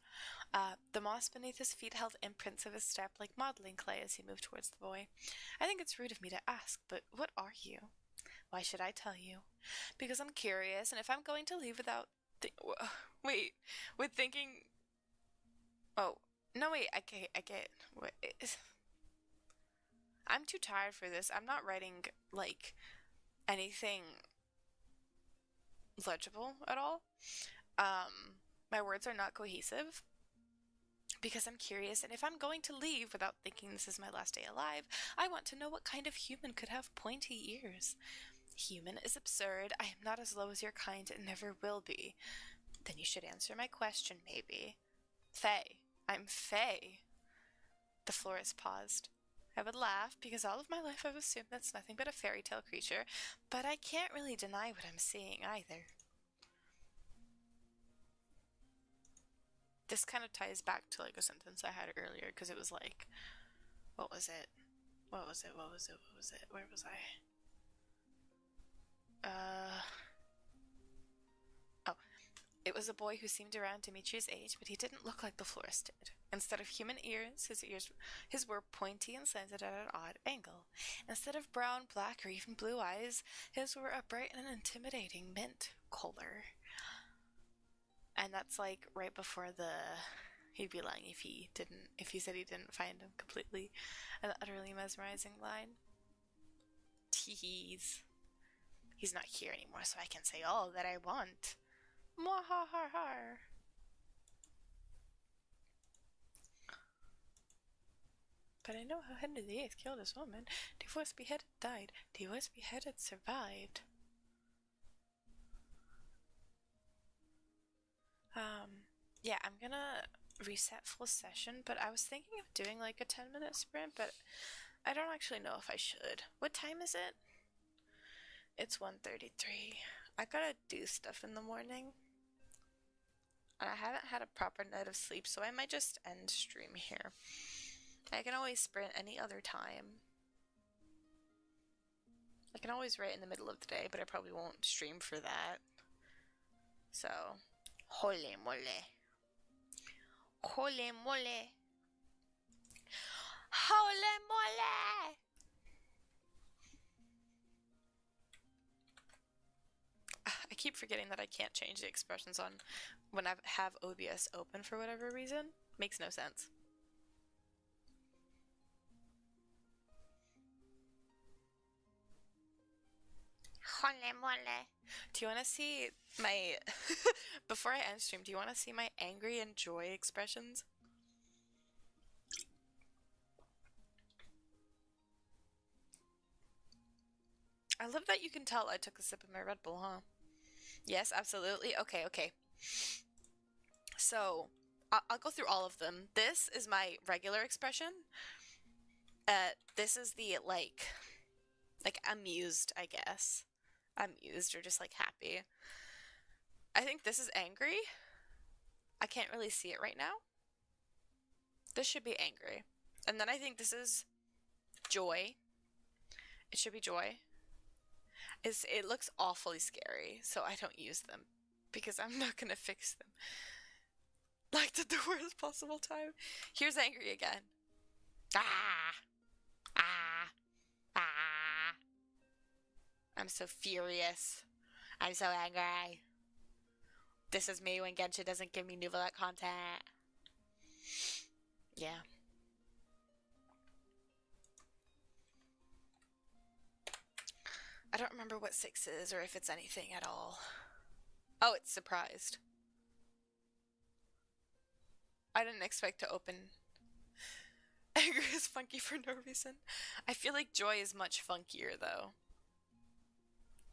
The moss beneath his feet held imprints of his step like modeling clay as he moved towards the boy. I think it's rude of me to ask, but what are you? Why should I tell you? Because I'm curious, and if I'm going to leave without... with thinking... Oh, no wait, I get... What is... I'm too tired for this. I'm not writing, like, anything legible at all. My words are not cohesive. Because I'm curious, and if I'm going to leave without thinking this is my last day alive, I want to know what kind of human could have pointy ears. Human is absurd. I am not as low as your kind and never will be. Then you should answer my question, maybe. Faye. I'm Faye. The florist paused. I would laugh, because all of my life I've assumed that's nothing but a fairy tale creature, but I can't really deny what I'm seeing either. This kind of ties back to like a sentence I had earlier, because it was like, what was it? Where was I? Oh. It was a boy who seemed around Dimitri's age, but he didn't look like the florist did. Instead of human ears, his were pointy and slanted at an odd angle. Instead of brown, black, or even blue eyes, his were a bright and intimidating mint color. And that's like right before he'd be lying if he said he didn't find him completely an utterly mesmerizing line. Tease. He's not here anymore, so I can say all that I want. Mwah-ha-ha-har. But I know how Henry VIII killed his woman. Divorce beheaded died. Divorce beheaded survived. Yeah, I'm gonna reset full session, but I was thinking of doing like a 10-minute sprint, but I don't actually know if I should. What time is it? It's 1:33. I gotta do stuff in the morning. And I haven't had a proper night of sleep, so I might just end stream here. I can always sprint any other time. I can always write in the middle of the day, but I probably won't stream for that. So, holy mole. Holy mole. Holy mole! I keep forgetting that I can't change the expressions on when I have OBS open for whatever reason. Makes no sense. Holy mole. Do you want to see my... Before I end stream, do you want to see my angry and joy expressions? I love that you can tell I took a sip of my Red Bull, huh? Yes, absolutely. Okay. So, I'll go through all of them. This is my regular expression. This is the, like amused, I guess. Amused or just, like, happy. I think this is angry. I can't really see it right now. This should be angry. And then I think this is joy. It should be joy. It looks awfully scary, so I don't use them because I'm not gonna fix them like the worst possible time. Here's angry again. I'm so furious. I'm so angry. This is me when Genshin doesn't give me Nouvelle content. Yeah. I don't remember what 6 is or if it's anything at all. Oh, it's surprised. I didn't expect to open. Anger is funky for no reason. I feel like joy is much funkier though.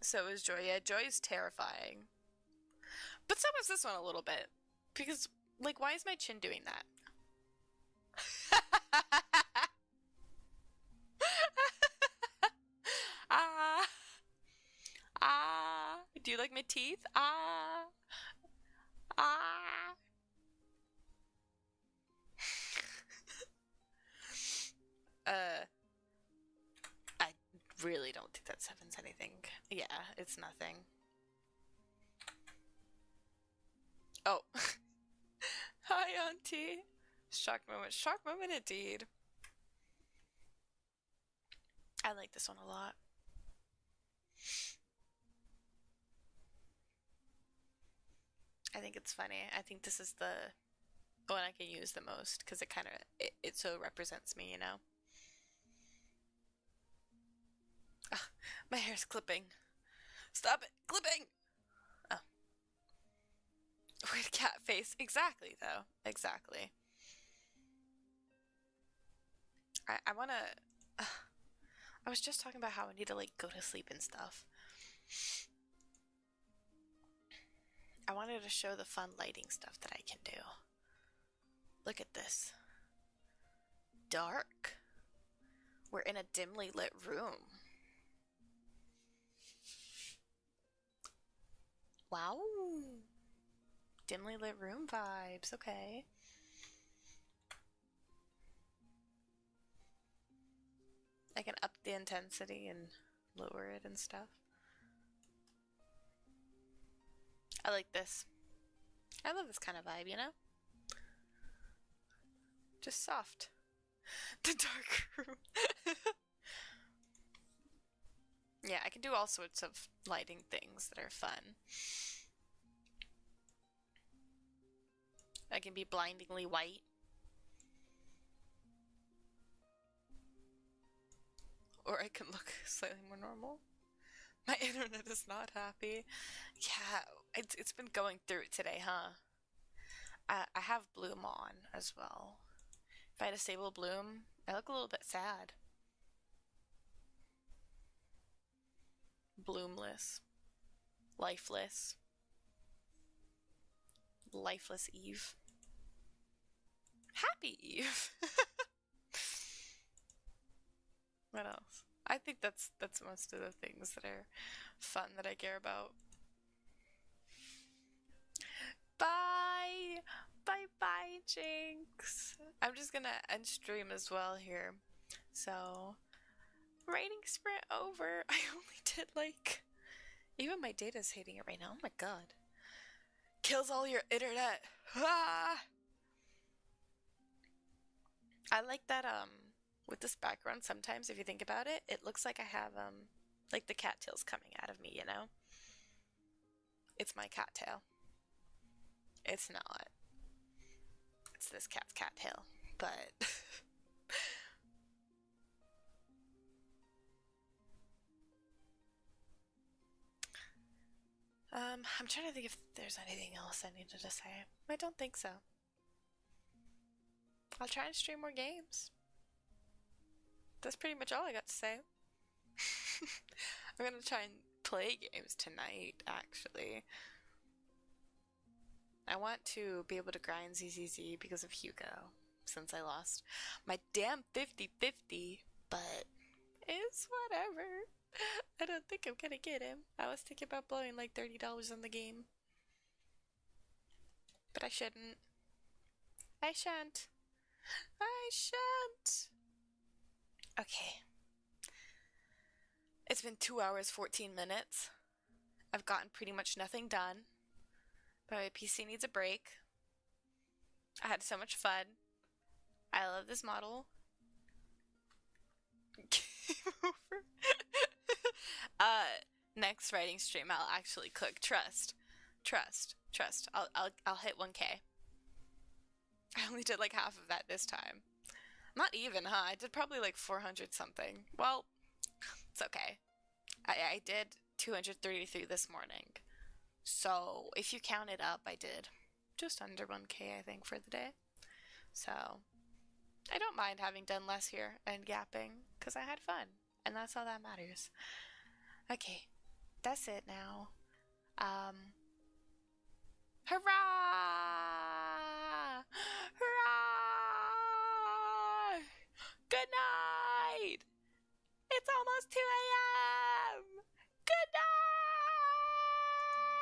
So is joy. Yeah, joy is terrifying. But so is this one a little bit. Because, like, why is my chin doing that? Do you like my teeth? I really don't think that 7's anything. Yeah, it's nothing. Oh. Hi, Auntie. Shock moment. Shock moment indeed. I like this one a lot. I think it's funny. I think this is the one I can use the most because it so represents me, you know? Ugh, my hair's clipping. Stop it! Clipping! Oh. Weird cat face. Exactly, though. Exactly. I want to... I was just talking about how I need to, like, go to sleep and stuff. I wanted to show the fun lighting stuff that I can do. Look at this. Dark. We're in a dimly lit room. Wow. Dimly lit room vibes. Okay. I can up the intensity and lower it and stuff. I like this. I love this kind of vibe, you know? Just soft. The dark room. Yeah, I can do all sorts of lighting things that are fun. I can be blindingly white. Or I can look slightly more normal. My internet is not happy. Yeah, it's been going through it today, huh? I have bloom on as well. If I disable bloom, I look a little bit sad. Bloomless. Lifeless. Lifeless Eve. Happy Eve. What else? I think that's most of the things that are fun that I care about. Bye! Bye, Jinx! I'm just gonna end stream as well here. So, rating sprint over. I only did like... Even my data's hating it right now. Oh my god. Kills all your internet. Ah! I like that, with this background, sometimes if you think about it, it looks like I have, like the cattails coming out of me, you know? It's my cattail. It's not. It's this cat's cattail, but... I'm trying to think if there's anything else I needed to say. I don't think so. I'll try and stream more games. That's pretty much all I got to say. I'm gonna try and play games tonight, actually. I want to be able to grind ZZZ because of Hugo, since I lost my damn 50-50, but it's whatever. I don't think I'm gonna get him. I was thinking about blowing like $30 on the game. But I shouldn't. I shan't. I shan't. Okay. It's been 2 hours, 14 minutes. I've gotten pretty much nothing done. But my PC needs a break. I had so much fun. I love this model. Game over. Next writing stream I'll actually cook. Trust. I'll hit 1K. I only did like half of that this time. Not even, huh? I did probably like 400 something. Well, it's okay. I did 233 this morning. So if you count it up, I did just under 1K, I think, for the day. So I don't mind having done less here and yapping, because I had fun. And that's all that matters. Okay, that's it now. Hurrah! Hurrah! Good night! It's almost 2 a.m.